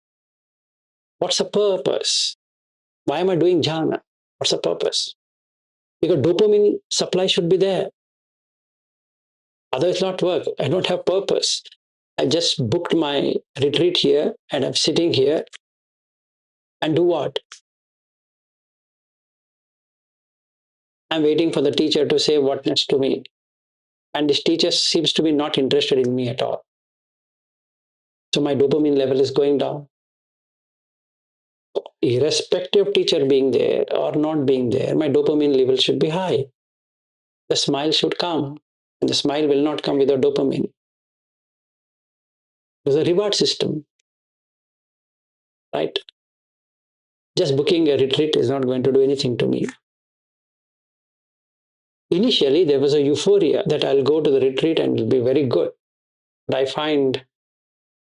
What's the purpose? Why am I doing jhana? What's the purpose? Because dopamine supply should be there. Otherwise, not work. I don't have purpose. I just booked my retreat here and I'm sitting here and do what? I'm waiting for the teacher to say what next to me. And this teacher seems to be not interested in me at all. So my dopamine level is going down. Irrespective of teacher being there or not being there, my dopamine level should be high. The smile should come. And the smile will not come without dopamine. There's a reward system, right? Just booking a retreat is not going to do anything to me. Initially, there was a euphoria that I'll go to the retreat and it'll be very good. But I find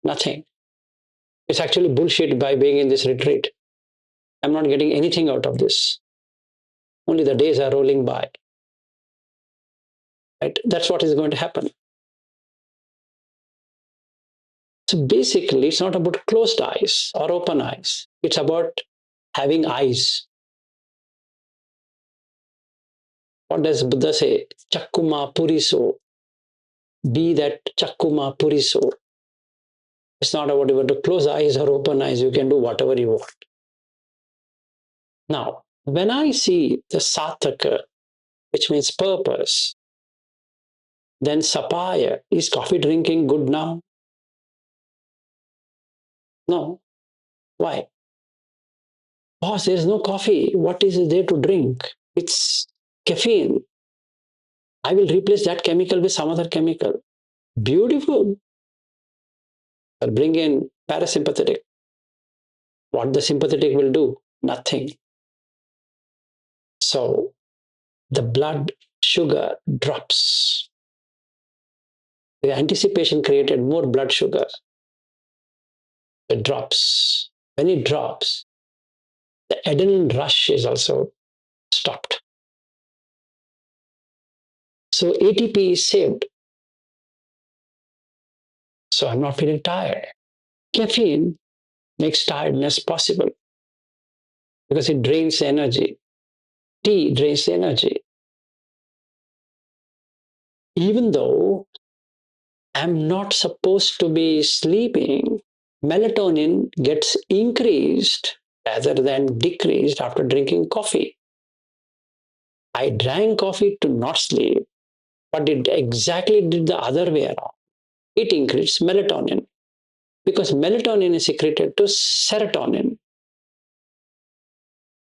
nothing. It's actually bullshit by being in this retreat. I'm not getting anything out of this. Only the days are rolling by. Right? That's what is going to happen. So basically, it's not about closed eyes or open eyes. It's about having eyes. What does Buddha say? Chakkuma puriso. be that Chakuma Puriso. It's not about you to close eyes or open eyes. You can do whatever you want. Now, when I see the Sathaka, which means purpose, then Sapaya, is coffee drinking good now? No. Why? Boss, there is no coffee. What is there to drink? It's caffeine. I will replace that chemical with some other chemical. Beautiful. I'll bring in parasympathetic. What the sympathetic will do? Nothing. So the blood sugar drops. The anticipation created more blood sugar. It drops. When it drops, the adrenaline rush is also stopped. So ATP is saved. So I'm not feeling tired. Caffeine makes tiredness possible because it drains energy. Tea drains energy. Even though I'm not supposed to be sleeping, melatonin gets increased rather than decreased after drinking coffee. I drank coffee to not sleep, but it exactly did the other way around. It increased melatonin because melatonin is secreted to serotonin.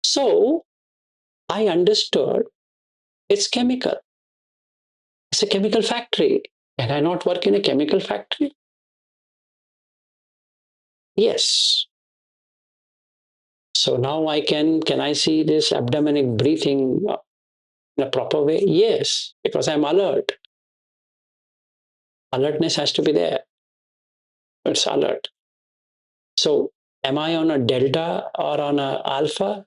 So I understood it's chemical. It's a chemical factory. Can I not work in a chemical factory? Yes. So now can I see this abdominic breathing in a proper way? Yes, because I'm alert. Alertness has to be there. It's alert. So am I on a delta or on a alpha?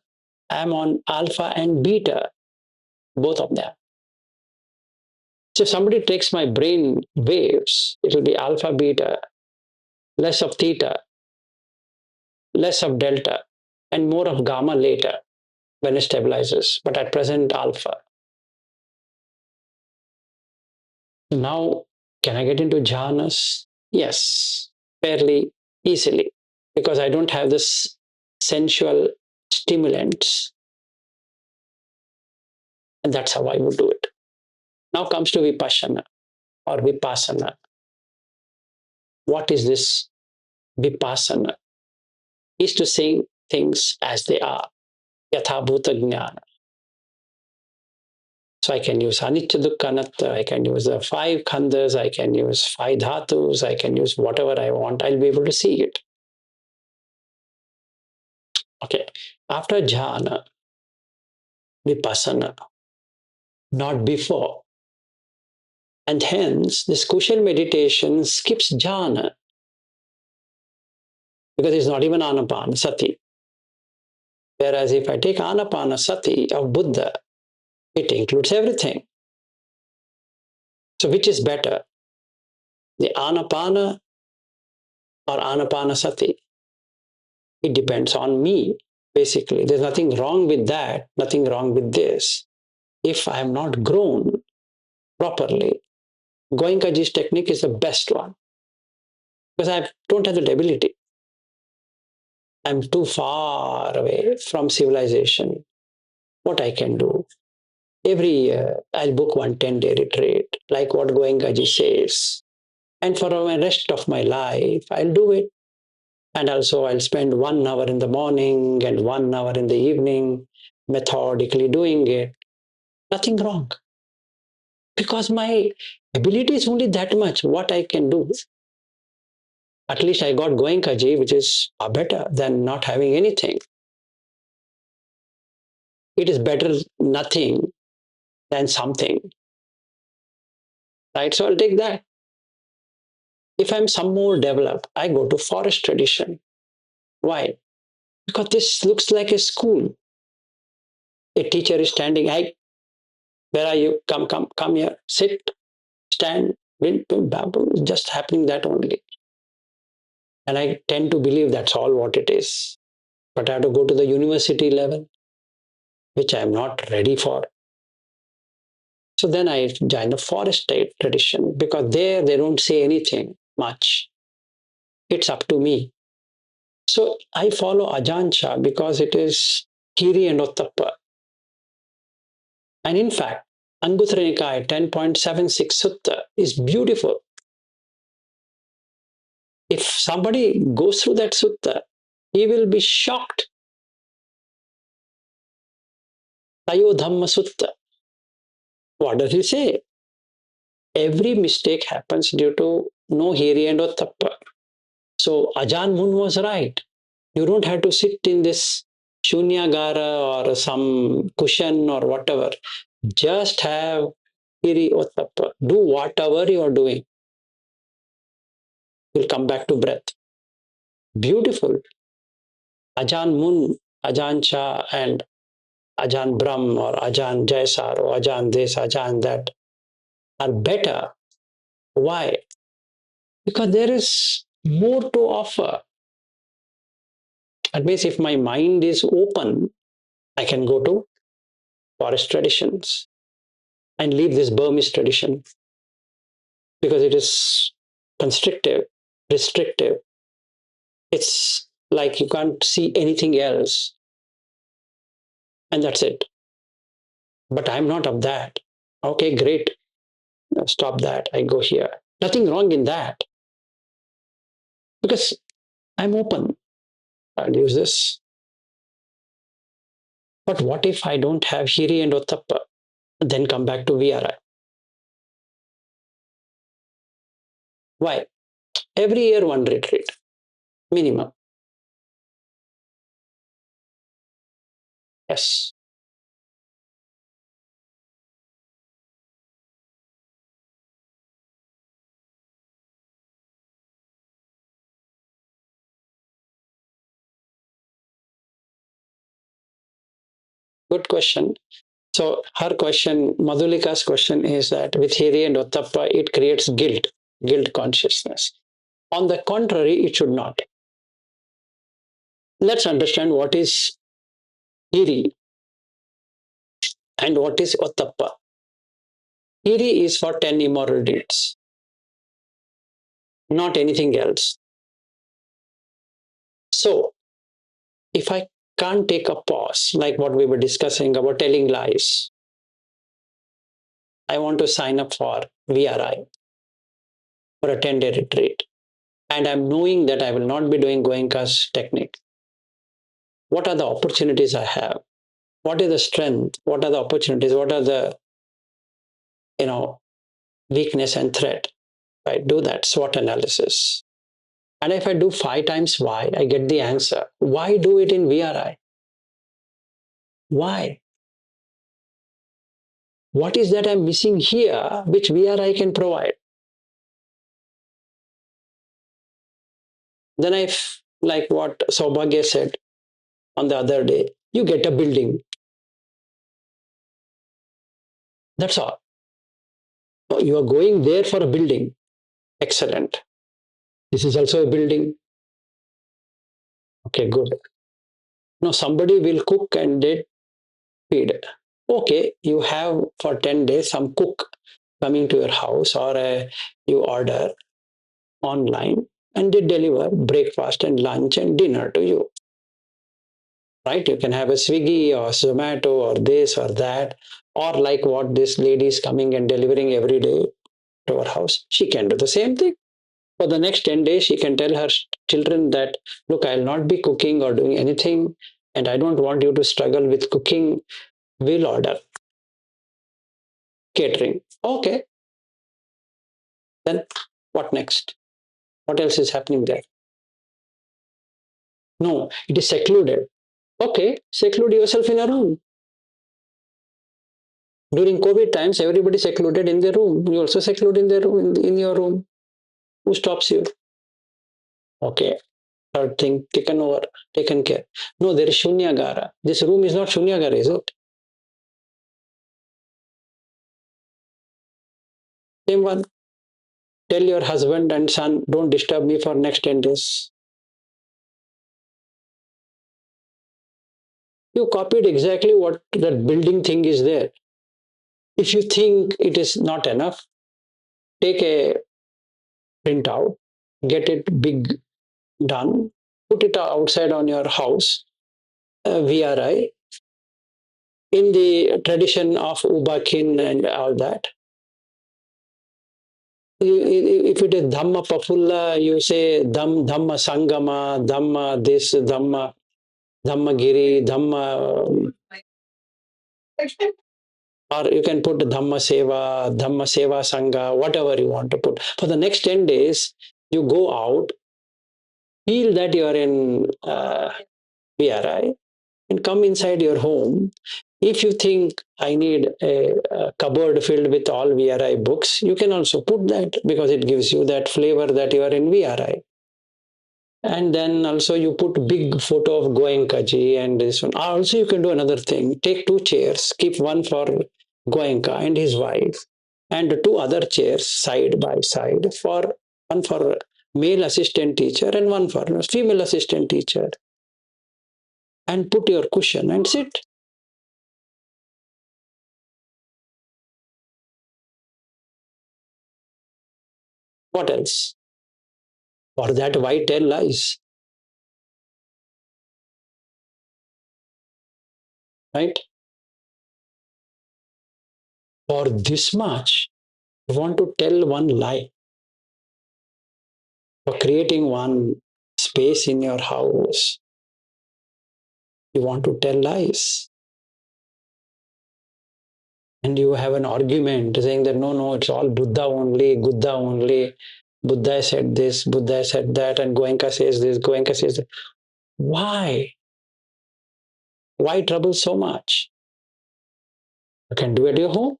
I'm on alpha and beta, both of them. So if somebody takes my brain waves, it will be alpha, beta, less of theta, less of delta, and more of gamma later when it stabilizes. But at present, alpha. Now, can I get into jhanas? Yes, fairly easily, because I don't have this sensual stimulants. And that's how I would do it. Now comes to vipassana or vipassana. What is this vipassana? Is to see things as they are. Yatha bhuta jnana. So I can use anicca dukkha anatta, I can use the five khandhas, I can use five dhatus, I can use whatever I want. I'll be able to see it. Okay. After jhana, vipassana, not before. And hence, this cushion meditation skips jhana because it's not even anapanasati. Whereas if I take anapanasati of Buddha, it includes everything. So which is better? The anapana or anapanasati? It depends on me, basically. There's nothing wrong with that, nothing wrong with this. If I am not grown properly, Goenkaji's technique is the best one because I don't have the ability. I'm too far away from civilization. What I can do? Every year, I'll book one 10-day retreat, like what Goenkaji says. And for the rest of my life, I'll do it. And also, I'll spend 1 hour in the morning and 1 hour in the evening, methodically doing it. Nothing wrong. Because my ability is only that much, what I can do. At least I got Goenkaji, which is better than not having anything. It is better nothing than something. Right? So I'll take that. If I'm some more developed, I go to forest tradition. Why? Because this looks like a school. A teacher is standing, hey, where are you? Come here, sit, stand, just happening that only. And I tend to believe that's all what it is. But I have to go to the university level, which I'm not ready for. So then I joined the forest tradition because there they don't say anything much. It's up to me. So I follow Ajancha because it is Kiri and Ottappa. And in fact, Anguttara Nikaya 10.76 Sutta is beautiful. If somebody goes through that sutta, he will be shocked. Tayo Dhamma Sutta. What does he say? Every mistake happens due to no hiri and ottappa. So Ajahn Mun was right. You don't have to sit in this shunyagara or some cushion or whatever. Just have hiri ottappa. Do whatever you are doing. You'll come back to breath. Beautiful. Ajahn Mun, Ajahn Cha, and Ajahn Brahm or Ajahn Jaisar or Ajahn this, Ajahn that are better. Why? Because there is more to offer. That means if my mind is open, I can go to forest traditions and leave this Burmese tradition because it is constrictive, restrictive. It's like you can't see anything else, and that's it. But I'm not of that. Okay, great. Stop that. I go here. Nothing wrong in that because I'm open. I'll use this. But what if I don't have Hiri and Ottappa? Then come back to VRI. Why? Every year, one retreat, minimum. Yes. Good question. So her question, Madhulika's question is that with Hiri and Ottappa, it creates guilt consciousness. On the contrary, it should not. Let's understand what is Hiri and what is Ottappa. Hiri is for 10 immoral deeds, not anything else. So if I can't take a pause, like what we were discussing about telling lies, I want to sign up for VRI for a 10-day retreat. And I'm knowing that I will not be doing Goenka's technique. What are the opportunities I have? What is the strength? What are the opportunities? What are the, weakness and threat? Right? Do that SWOT analysis. And if I do 5 times why, I get the answer. Why do it in VRI? Why? What is that I'm missing here, which VRI can provide? Then like what Saubhagya said on the other day, you get a building. That's all. You are going there for a building. Excellent. This is also a building. Okay, good. Now somebody will cook and they feed. Okay, you have for 10 days some cook coming to your house or you order online and they deliver breakfast and lunch and dinner to you. Right? You can have a Swiggy or Zomato or this or that, or like what this lady is coming and delivering every day to our house. She can do the same thing. For the next 10 days, she can tell her children that, look, I'll not be cooking or doing anything, and I don't want you to struggle with cooking. We'll order catering. Okay, then what next? What else is happening there? No, it is secluded. Okay, seclude yourself in a room. During COVID times, everybody secluded in their room. You also seclude in their room, in your room. Who stops you? Okay, third thing taken over, taken care. No, there is Shunyagara. This room is not Shunyagara, is it? Same one. Tell your husband and son, don't disturb me for next 10 days. You copied exactly what that building thing is there. If you think it is not enough, take a printout, get it big done, put it outside on your house, VRI, in the tradition of Ubakin and all that. If it is Dhamma Pafulla, you say Dhamma Sangama, Dhamma this, Dhamma Giri, Dhamma, or you can put Dhamma Seva Sangha, whatever you want to put. For the next 10 days, you go out, feel that you are in VRI, and come inside your home. If you think I need a cupboard filled with all VRI books, you can also put that because it gives you that flavor that you are in VRI. And then also you put big photo of Goenkaji and this one. Also you can do another thing. Take two chairs, keep one for Goenka and his wife, and two other chairs side by side for one for male assistant teacher and one for female assistant teacher. And put your cushion and sit. What else? For that, why tell lies? Right? For this much, you want to tell one lie. For creating one space in your house, you want to tell lies. And you have an argument saying that no, it's all Buddha only, Buddha only. Buddha said this, Buddha said that, and Goenka says this, Goenka says that. Why? Why trouble so much? You can do it at your home.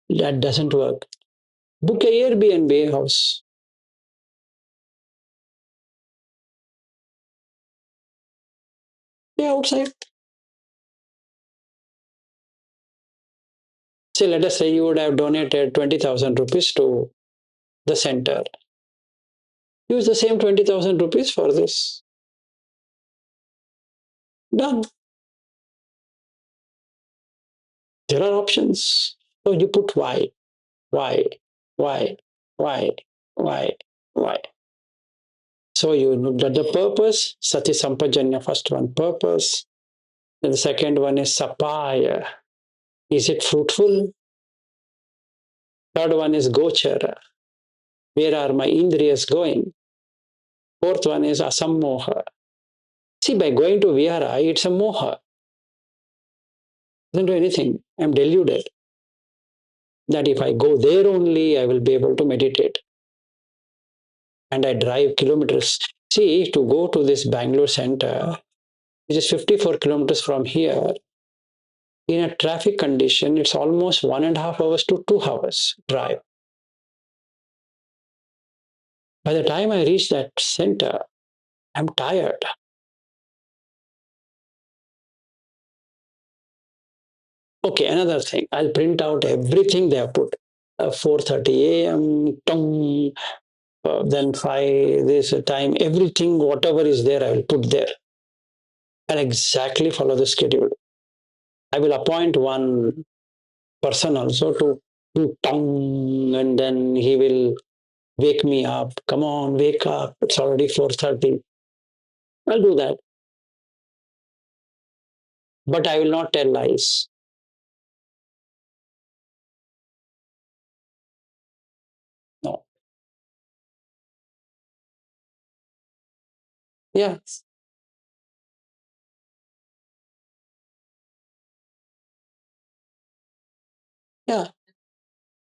That doesn't work. Book a Airbnb house. Stay outside. Say, let us say you would have donated 20,000 rupees to the center. Use the same 20,000 rupees for this. Done. There are options. So you put why, why, why, why, why. So you looked at the purpose, Sati Sampajanya, first one, purpose. And the second one is Sapaya. Is it fruitful? Third one is Gochara. Where are my Indriyas going? Fourth one is Asammoha. See, by going to Vihara, it's a moha. Doesn't do anything. I'm deluded that if I go there only, I will be able to meditate. And I drive kilometers. See, to go to this Bangalore center, which is 54 kilometers from here, in a traffic condition, it's almost 1.5 hours to 2 hours drive. By the time I reach that center, I'm tired. Okay, another thing. I'll print out everything they have put. 4:30 a.m. Then 5 this time, everything, whatever is there, I will put there. I'll exactly follow the schedule. I will appoint one person also to do tongue, and then he will wake me up. Come on, wake up. It's already 4:30. I'll do that. But I will not tell lies. No. Yeah. Yeah.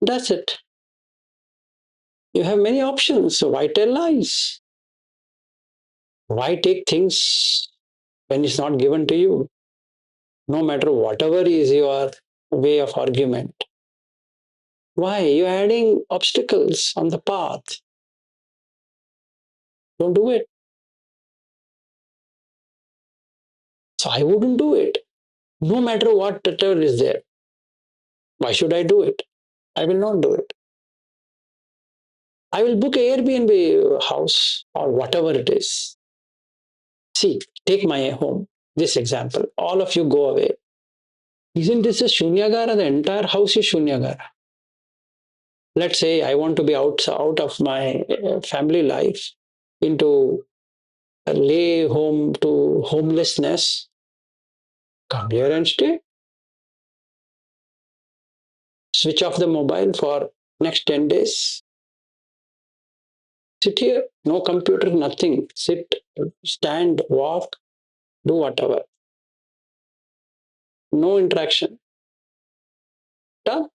That's it. You have many options. So why tell lies? Why take things when it's not given to you? No matter whatever is your way of argument. Why? You're adding obstacles on the path. Don't do it. So I wouldn't do it. No matter what whatever is there. Why should I do it? I will not do it. I will book a Airbnb house or whatever it is. See, take my home. This example. All of you go away. Isn't this a Shunyagara? The entire house is Shunyagara. Let's say I want to be out of my family life into a lay home to homelessness. Come here and stay. Switch off the mobile for next 10 days. Sit here. No computer, nothing. Sit, stand, walk, do whatever. No interaction. Done.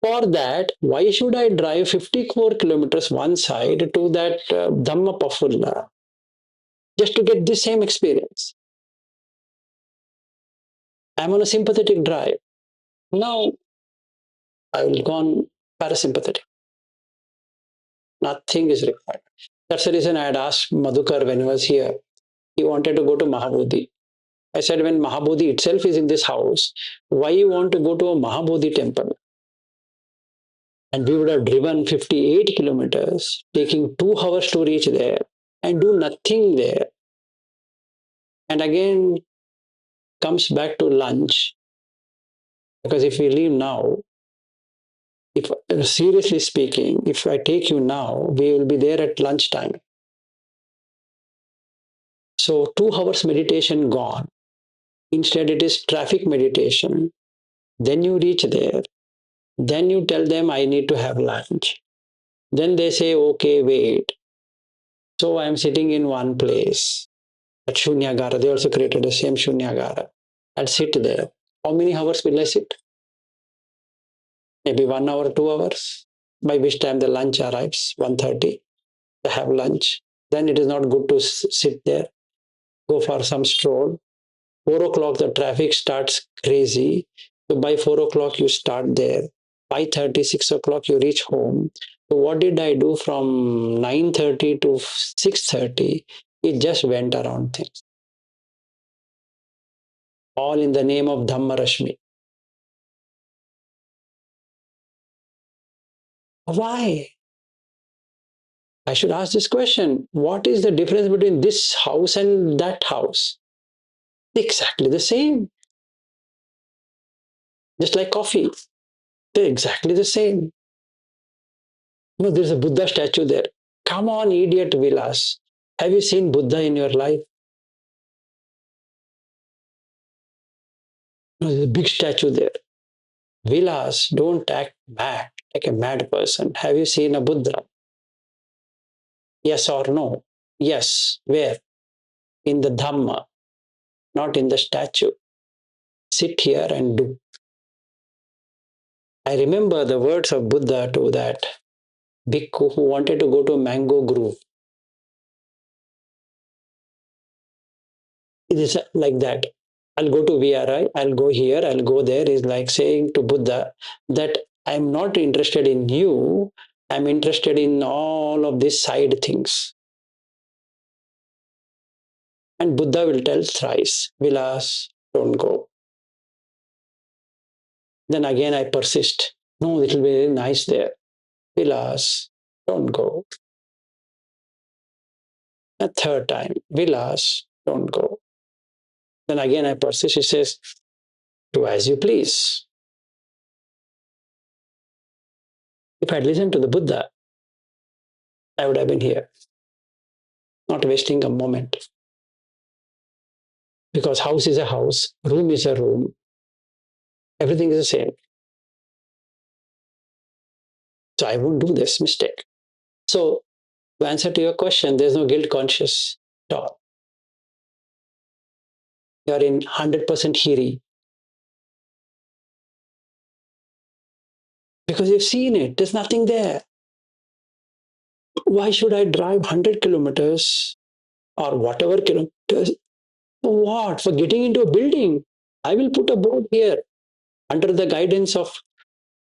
For that, why should I drive 54 kilometers one side to that Dhamma Pafulla just to get the same experience? I'm on a sympathetic drive. Now I will go on parasympathetic. Nothing is required. That's the reason I had asked Madhukar when he was here. He wanted to go to Mahabodhi. I said, when Mahabodhi itself is in this house, why you want to go to a Mahabodhi temple? And we would have driven 58 kilometers, taking 2 hours to reach there and do nothing there. And again comes back to lunch. Because if we leave now, if seriously speaking, if I take you now, we will be there at lunchtime. So 2 hours meditation gone. Instead, it is traffic meditation. Then you reach there. Then you tell them, I need to have lunch. Then they say, okay, wait. So I'm sitting in one place at Shunyagara. They also created the same Shunyagara. I'll sit there. How many hours will I sit? Maybe 1 hour, 2 hours. By which time the lunch arrives, 1:30. I have lunch. Then it is not good to sit there. Go for some stroll. 4 o'clock, the traffic starts crazy. So by 4 o'clock, you start there. 5:30, 6 o'clock, you reach home. So what did I do from 9:30 to 6:30? It just went around things. All in the name of Dhamma Rashmi. Why? I should ask this question. What is the difference between this house and that house? Exactly the same. Just like coffee. They're exactly the same. No, there's a Buddha statue there. Come on, idiot Vilas. Have you seen Buddha in your life? No, there's a big statue there. Vilas, don't act mad like a mad person. Have you seen a Buddha? Yes or no? Yes. Where? In the Dhamma, not in the statue. Sit here and do. I remember the words of Buddha to that bhikkhu who wanted to go to a mango grove. It is like that. I'll go to VRI, I'll go here, I'll go there, is like saying to Buddha that I'm not interested in you, I'm interested in all of these side things. And Buddha will tell thrice, Vilas, don't go. Then again I persist. No, it will be very nice there. Vilas, don't go. A third time, Vilas, don't go. Then again I persist. He says, do as you please. If I'd listened to the Buddha, I would have been here, not wasting a moment. Because house is a house, room is a room, everything is the same. So I won't do this mistake. So to answer to your question, there's no guilt conscious at all. You're in 100% hiri. Because you've seen it, there's nothing there. Why should I drive 100 kilometers or whatever kilometers? For what? For getting into a building. I will put a board here under the guidance of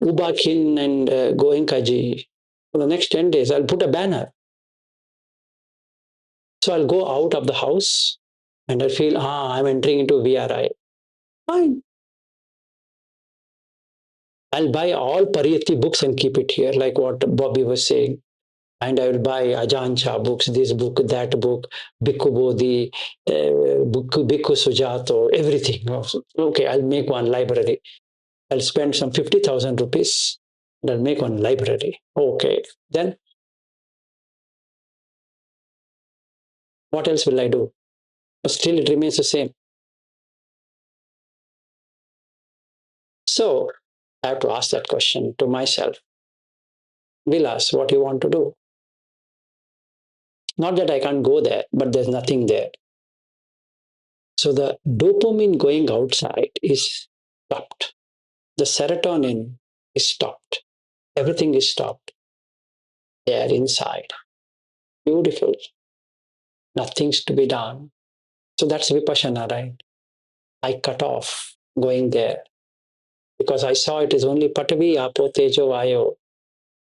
Ubakin and Goenkaji. For the next 10 days, I'll put a banner. So I'll go out of the house and I feel, I'm entering into VRI. Fine. I'll buy all Pariyatti books and keep it here, like what Bobby was saying. And I will buy Ajancha books, this book, that book, Bhikkhu Bodhi, Bhikkhu Sujato, everything. Okay, I'll make one library. I'll spend some 50,000 rupees and I'll make one library. Okay, then what else will I do? But still, it remains the same. So I have to ask that question to myself. Vilas, what do you want to do? Not that I can't go there, but there's nothing there. So the dopamine going outside is stopped. The serotonin is stopped. Everything is stopped. There inside. Beautiful. Nothing's to be done. So that's Vipassana, right? I cut off going there because I saw it is only Patavi, Apo, Tejo, Vayo,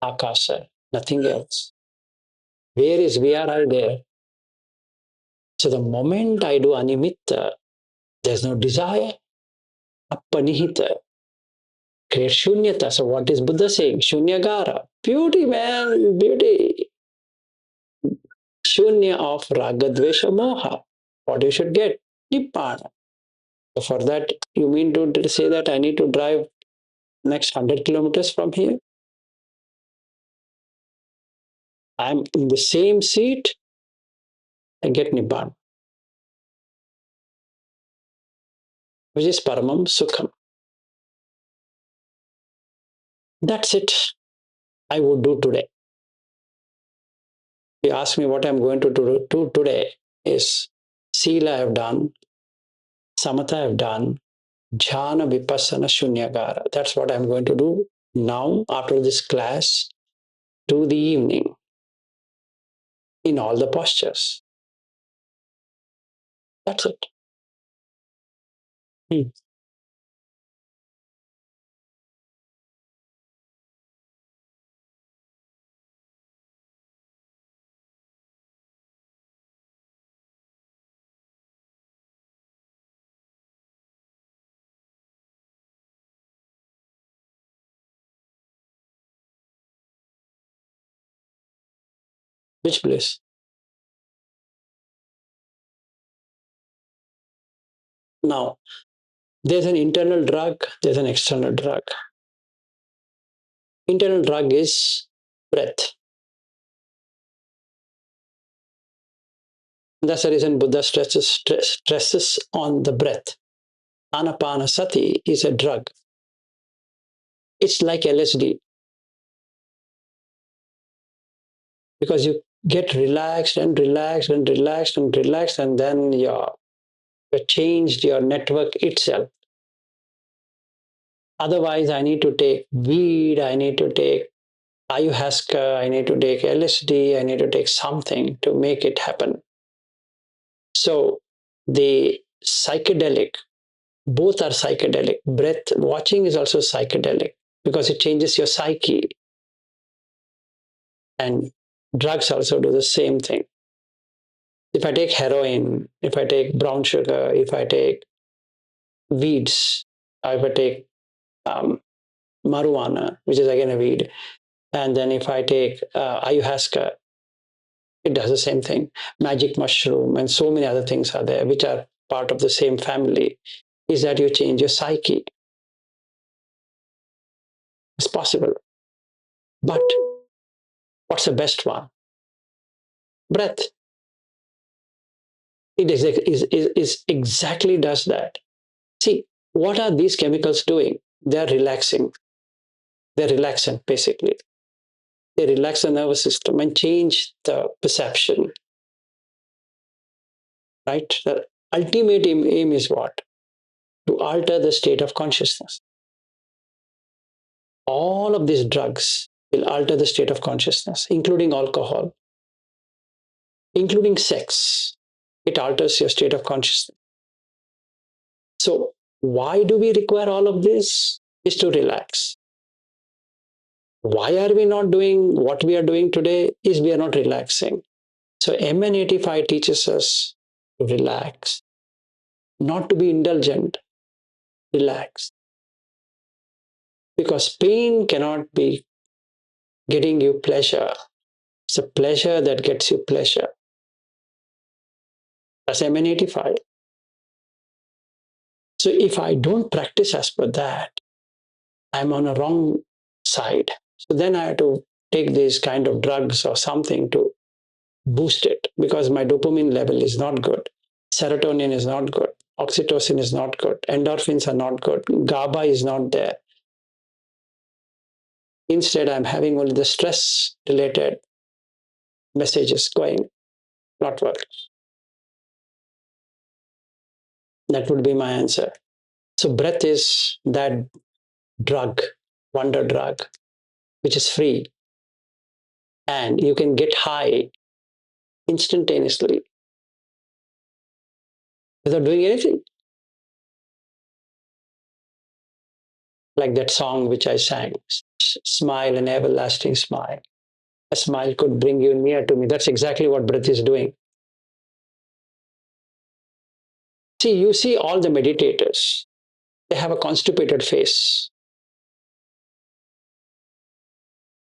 Akasa, nothing else. Where is VRI there? So the moment I do Animitta, there's no desire. Appanihita, create Shunyata. So what is Buddha saying? Shunyagara. Beauty, man, beauty. Shunya of Ragadvesha Moha. What you should get? Nibbana. So for that, you mean to say that I need to drive next 100 kilometers from here? I'm in the same seat, I get Nibbana, which is Paramam Sukham. That's it. I would do today. If you ask me what I'm going to do today is Sila I have done, Samatha I have done, Jhana Vipassana Shunyagara. That's what I'm going to do now after this class to the evening in all the postures. That's it. Hmm. Which bliss? Now, there's an internal drug, there's an external drug. Internal drug is breath. That's the reason Buddha stresses on the breath. Anapanasati is a drug. It's like LSD because you get relaxed and relaxed and relaxed and relaxed, and then you changed your network itself. Otherwise, I need to take weed, I need to take ayahuasca, I need to take LSD, I need to take something to make it happen. So the psychedelic, both are psychedelic. Breath watching is also psychedelic because it changes your psyche. And drugs also do the same thing. If I take heroin, if I take brown sugar, if I take weeds, if I take marijuana, which is again a weed, and then if I take ayahuasca, it does the same thing. Magic mushroom and so many other things are there, which are part of the same family, is that you change your psyche. It's possible. But what's the best one? Breath. It is exactly does that. See, what are these chemicals doing? They're relaxing. They're relaxant, basically. They relax the nervous system and change the perception. Right? The ultimate aim is what? To alter the state of consciousness. All of these drugs will alter the state of consciousness, including alcohol, including sex. It alters your state of consciousness. So, why do we require all of this? Is to relax. Why are we not doing what we are doing today? Is we are not relaxing. So, MN85 teaches us to relax, not to be indulgent, relax. Because pain cannot be getting you pleasure. It's a pleasure that gets you pleasure. That's M85. So if I don't practice as per that, I'm on a wrong side. So then I have to take these kind of drugs or something to boost it because my dopamine level is not good. Serotonin is not good. Oxytocin is not good. Endorphins are not good. GABA is not there. Instead, I'm having only the stress related messages going, not work. That would be my answer. So, breath is that drug, wonder drug, which is free. And you can get high instantaneously without doing anything. Like that song which I sang, Smile, an everlasting smile. A smile could bring you near to me. That's exactly what breath is doing. See, you see all the meditators, they have a constipated face,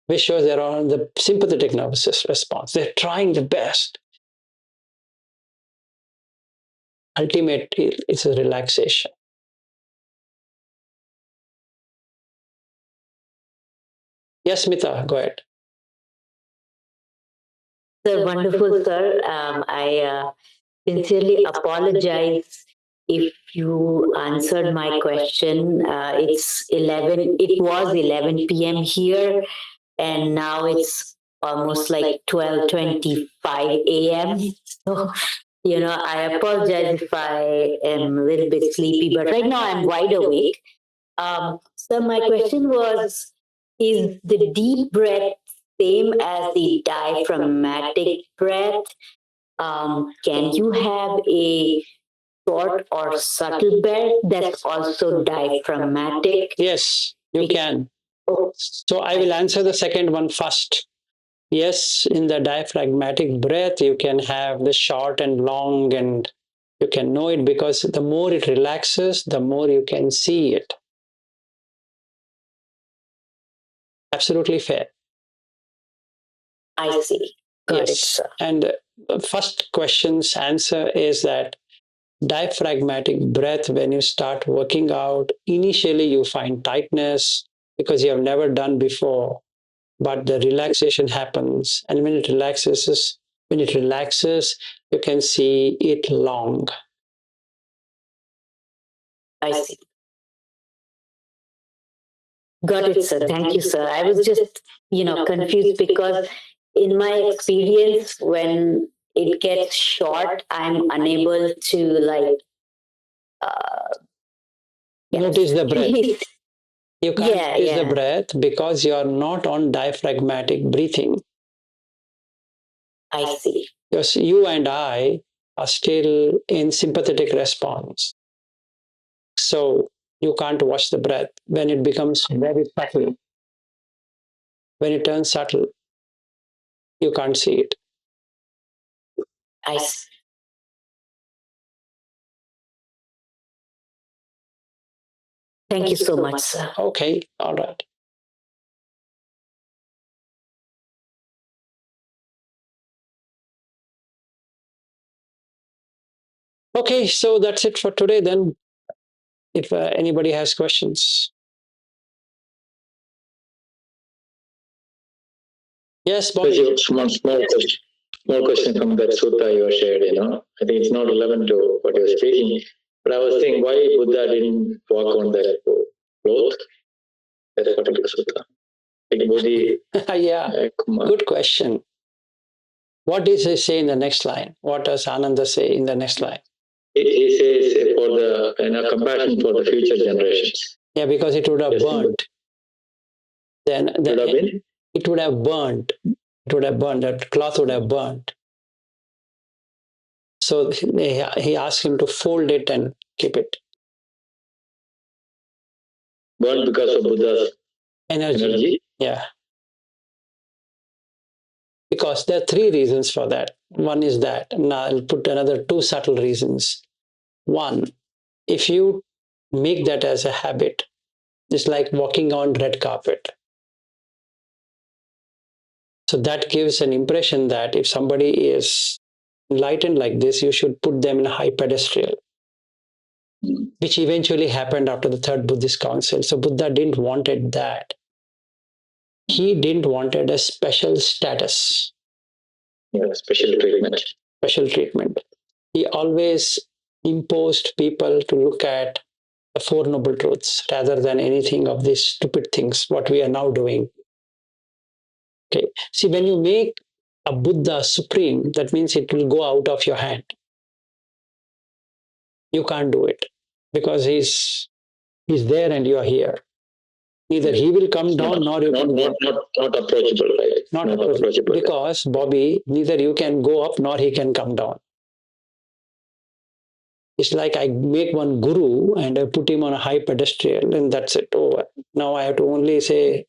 which shows they're on the sympathetic nervous response. They're trying the best. Ultimately, it's a relaxation. Yes, Smita, go ahead. Sir, wonderful, sir. I sincerely apologize if you answered my question. It's 11. It was 11 p.m. here, and now it's almost like 12:25 a.m. So, I apologize if I am a little bit sleepy, but right now I'm wide awake. So my question was, is the deep breath same as the diaphragmatic breath? Can you have a short or subtle breath that's also diaphragmatic? Yes, you can. So I will answer the second one first. Yes, in the diaphragmatic breath, you can have the short and long, and you can know it because the more it relaxes, the more you can see it. Absolutely fair. I see. Got it, Yes. sir. And the first question's answer is that diaphragmatic breath, when you start working out, initially you find tightness because you have never done before, but the relaxation happens. And when it relaxes, you can see it long. I see. Got it, sir. Thank you, sir. I was just, confused because in my experience, when it gets short, I'm unable to uh, Notice the breath. You can't notice the yeah. breath because you are not on diaphragmatic breathing. I see. Because you and I are still in sympathetic response. So you can't watch the breath. When it becomes very subtle, when it turns subtle, you can't see it. I see. Thank you so much, sir. Okay, all right. Okay, so that's it for today then. If anybody has questions. Yes, Bobby. One small question from that sutta you shared, I think it's not relevant to what you're speaking, but I was thinking why Buddha didn't walk on that cloth, that particular sutta. Like Bodhi. Yeah, good question. What does he say in the next line? What does Ananda say in the next line? He says for the compassion for the future generations. Yeah, because it would have burnt. Then it would have burnt. It would have burned. That cloth would have burnt. So he asked him to fold it and keep it. Burnt because of Buddha's energy? Yeah. Because there are three reasons for that. One is that. Now I'll put another two subtle reasons. One, if you make that as a habit, it's like walking on red carpet. So that gives an impression that if somebody is enlightened like this, you should put them in a high pedestal, which eventually happened after the third Buddhist council. So Buddha didn't wanted that. He didn't wanted a special status. Yeah, special treatment. Special treatment. He always imposed people to look at the Four Noble Truths rather than anything of these stupid things, what we are now doing. Okay. See, when you make a Buddha supreme, that means it will go out of your hand. You can't do it because he's there and you are here. Neither he will come down nor you can go up. Not approachable, right? Not approachable. Because, Bobby, neither you can go up nor he can come down. It's like I make one guru and I put him on a high pedestal and that's it, over. Now I have to only say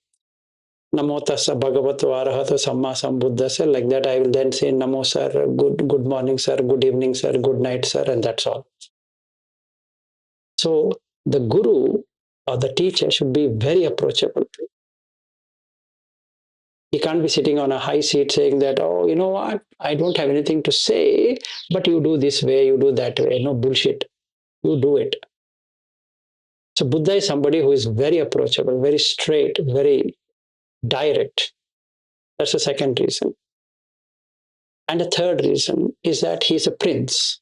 Namo tassa bhagavato arahato samma sambuddhassa. Like that I will then say Namo sir, good morning sir, good evening sir, good night sir, and that's all. So the guru or the teacher should be very approachable. He can't be sitting on a high seat saying that, oh, you know what, I don't have anything to say, but you do this way, you do that way. No bullshit. You do it. So Buddha is somebody who is very approachable, very straight, very direct. That's the second reason. And the third reason is that he's a prince.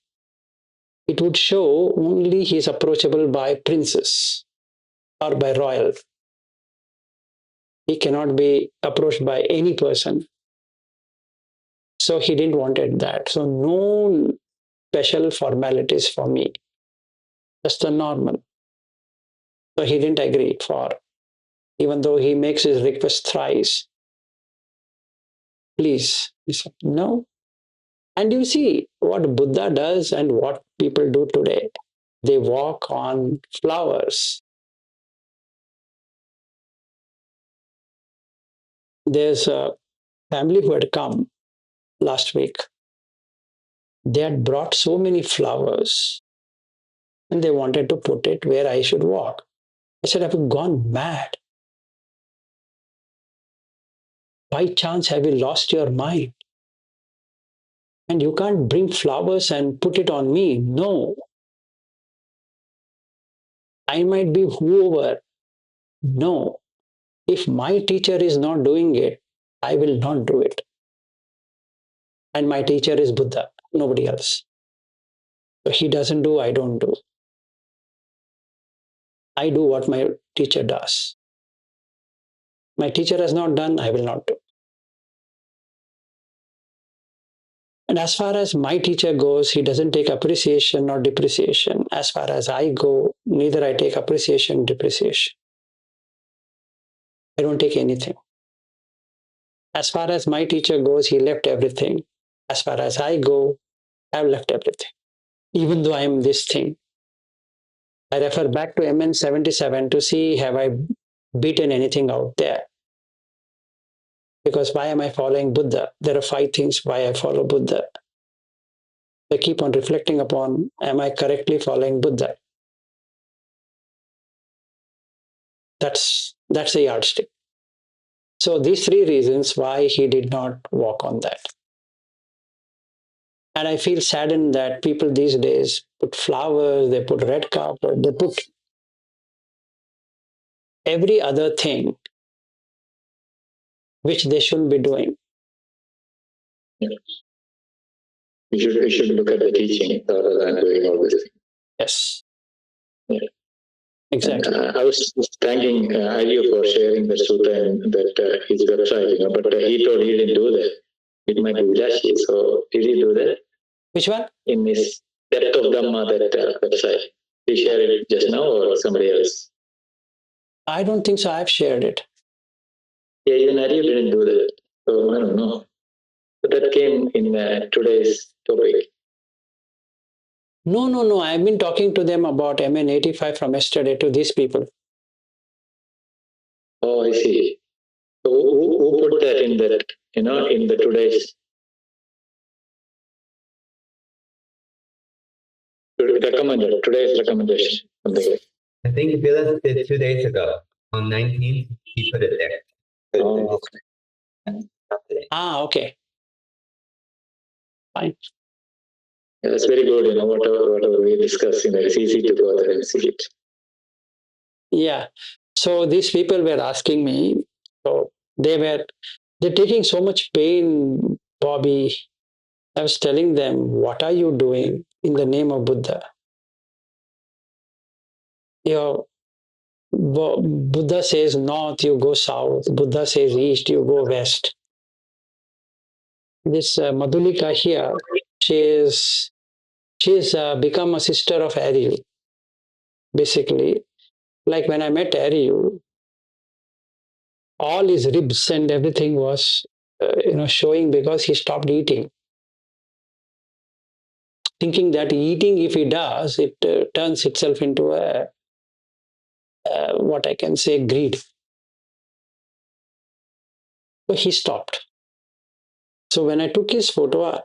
It would show only he's approachable by princes or by royal. He cannot be approached by any person. So he didn't wanted that. So no special formalities for me. Just the normal. So he didn't agree for, even though he makes his request thrice. Please. He said, no. And you see what Buddha does and what people do today. They walk on flowers. There's a family who had come last week. They had brought so many flowers and they wanted to put it where I should walk. I said, have you gone mad? By chance, have you lost your mind? And you can't bring flowers and put it on me. No. I might be whoever. No. If my teacher is not doing it, I will not do it. And my teacher is Buddha, nobody else. So he doesn't do, I don't do. I do what my teacher does. My teacher has not done, I will not do. And as far as my teacher goes, he doesn't take appreciation or depreciation. As far as I go, neither I take appreciation, depreciation. I don't take anything. As far as my teacher goes, he left everything. As far as I go, I've left everything. Even though I am this thing. I refer back to MN 77 to see have I beaten anything out there. Because why am I following Buddha? There are 5 things why I follow Buddha. I keep on reflecting upon, am I correctly following Buddha? That's a yardstick. So these 3 reasons why he did not walk on that. And I feel saddened that people these days put flowers, they put red carpet, they put every other thing which they shouldn't be doing. Yeah. We should look at the teaching rather than doing all this. Yes. Yeah. Exactly. And, I was thanking Aryu for sharing the sutta and that his website, but he told he didn't do that. It might be Vilashi. So did he do that? Which one? In his Depth of Dhamma, that website. He shared it just now or somebody else? I don't think so. I've shared it. Yeah, even Aryu didn't do that. So I don't know. But that came in today's topic. No. I've been talking to them about MN 85 from yesterday to these people. Oh, I see. So who put that in that, in the today's today's recommendation? Something like I think Vilas did 2 days ago. On 19th, he put it there. Oh, okay. Okay. Fine. Yeah, that's very good. Whatever we discuss, it's easy to go there and see it. Yeah. So these people were asking me, so they're taking so much pain, Bobby. I was telling them, what are you doing in the name of Buddha? You know, Buddha says north, you go south. Buddha says east, you go west. This Madhulika here, she's become a sister of Aryu. Basically, like when I met Aryu, all his ribs and everything was, showing because he stopped eating, thinking that eating, if he does, it turns itself into a what I can say, greed. So he stopped. So when I took his photo,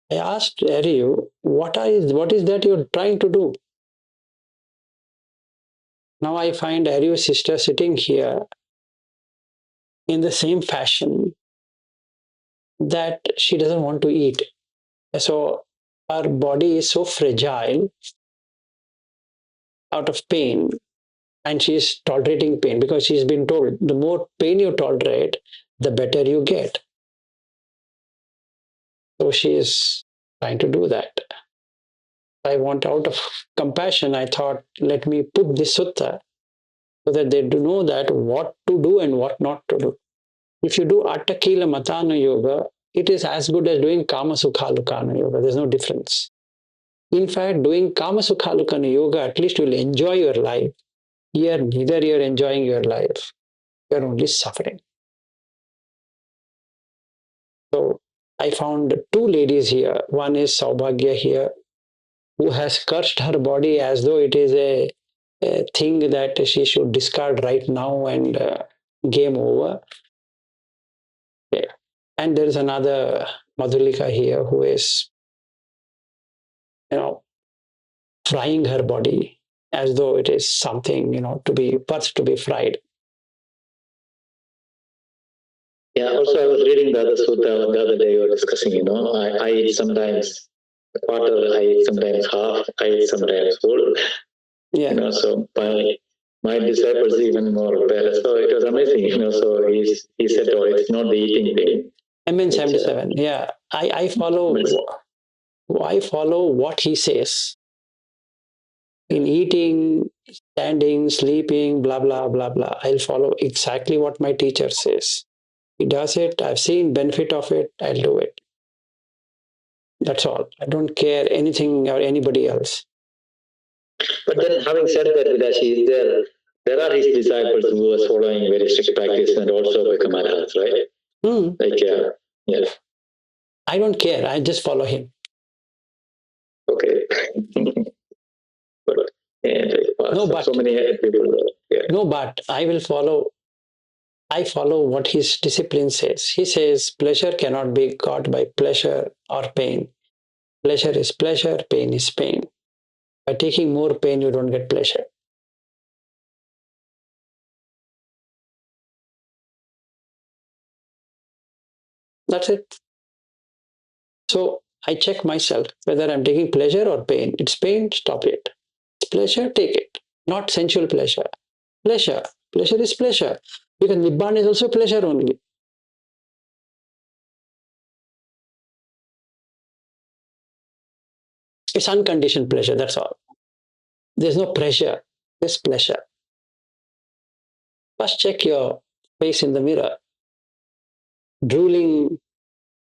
I asked Aryu, what is that you're trying to do? Now I find Aryu's sister sitting here in the same fashion that she doesn't want to eat. So her body is so fragile out of pain, and she's tolerating pain because she's been told the more pain you tolerate, the better you get. So she is trying to do that. I want, out of compassion, I thought, let me put this sutta so that they do know that what to do and what not to do. If you do Attakila Matana Yoga, it is as good as doing Kama Sukhalukana Yoga. There's no difference. In fact, doing Kama Sukhalukana Yoga, at least you'll enjoy your life. Here, neither you're enjoying your life, you're only suffering. So I found two ladies here. One is Saubhagya here, who has cursed her body as though it is a thing that she should discard right now and game over. Yeah. And there is another Madhulika here who is, frying her body as though it is something, to be birth to be fried. Yeah, also I was reading the other sutta the other day we were discussing, I eat sometimes a quarter, I eat sometimes half, I eat sometimes whole. Yeah. So my disciples even more better. So it was amazing, so he said, oh, it's not the eating thing. MN77. Yeah. I follow what he says. In eating, standing, sleeping, blah, blah, blah, blah. I'll follow exactly what my teacher says. He does it. I've seen benefit of it. I'll do it. That's all. I don't care anything or anybody else. But then, having said that, Vidashi, there are his disciples who are following very strict practice and also become arhats, right? Like, yeah. I don't care. I just follow him. Okay. But No, but so many people. Yeah. No, but I follow what his discipline says. He says pleasure cannot be got by pleasure or pain. Pleasure is pleasure, pain is pain. By taking more pain, you don't get pleasure. That's it. So I check myself whether I'm taking pleasure or pain. It's pain, stop it. It's pleasure, take it. Not sensual pleasure. Pleasure. Pleasure is pleasure. Because Nibbana is also pleasure only. It's unconditioned pleasure, that's all. There's no pressure, there's pleasure. First check your face in the mirror. Drooling,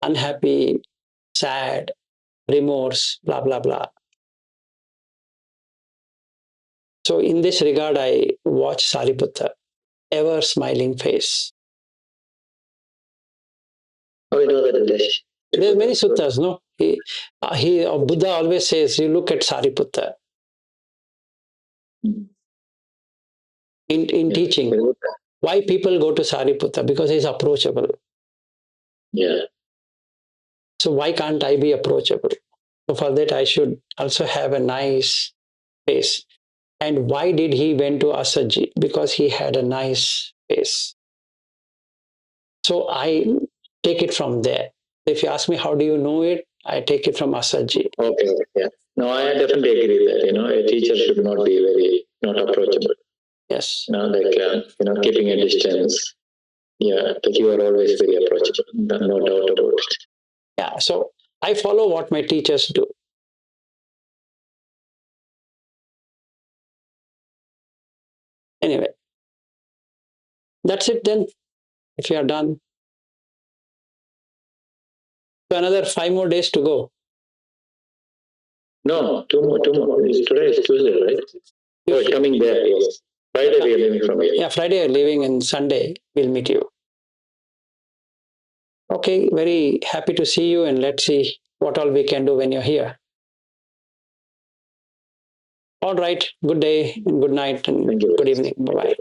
unhappy, sad, remorse, blah, blah, blah. So, in this regard, I watch Sariputta, ever smiling face. Oh, we know that. There are many suttas, no? Buddha always says, you look at Sariputta. In teaching, why people go to Sariputta? Because he's approachable. Yeah. So, why can't I be approachable? So, for that, I should also have a nice face. And why did he went to Asaji? Because he had a nice face. So take it from there. If you ask me, how do you know it? I take it from Asaji. Okay, yeah. No, I definitely agree that, a teacher should not be not approachable. Yes. Keeping a distance. Yeah, like you are always very approachable. No doubt about it. Yeah, so I follow what my teachers do. Anyway, that's it then. If you are done, so another 5 more days to go. No, two more. Today is Tuesday, right? Oh, coming there, yes. Friday we are leaving from here. Yeah, Friday you're leaving and Sunday we'll meet you. Okay, very happy to see you, and let's see what all we can do when you're here. All right, good day and good night and good evening. Bye-bye.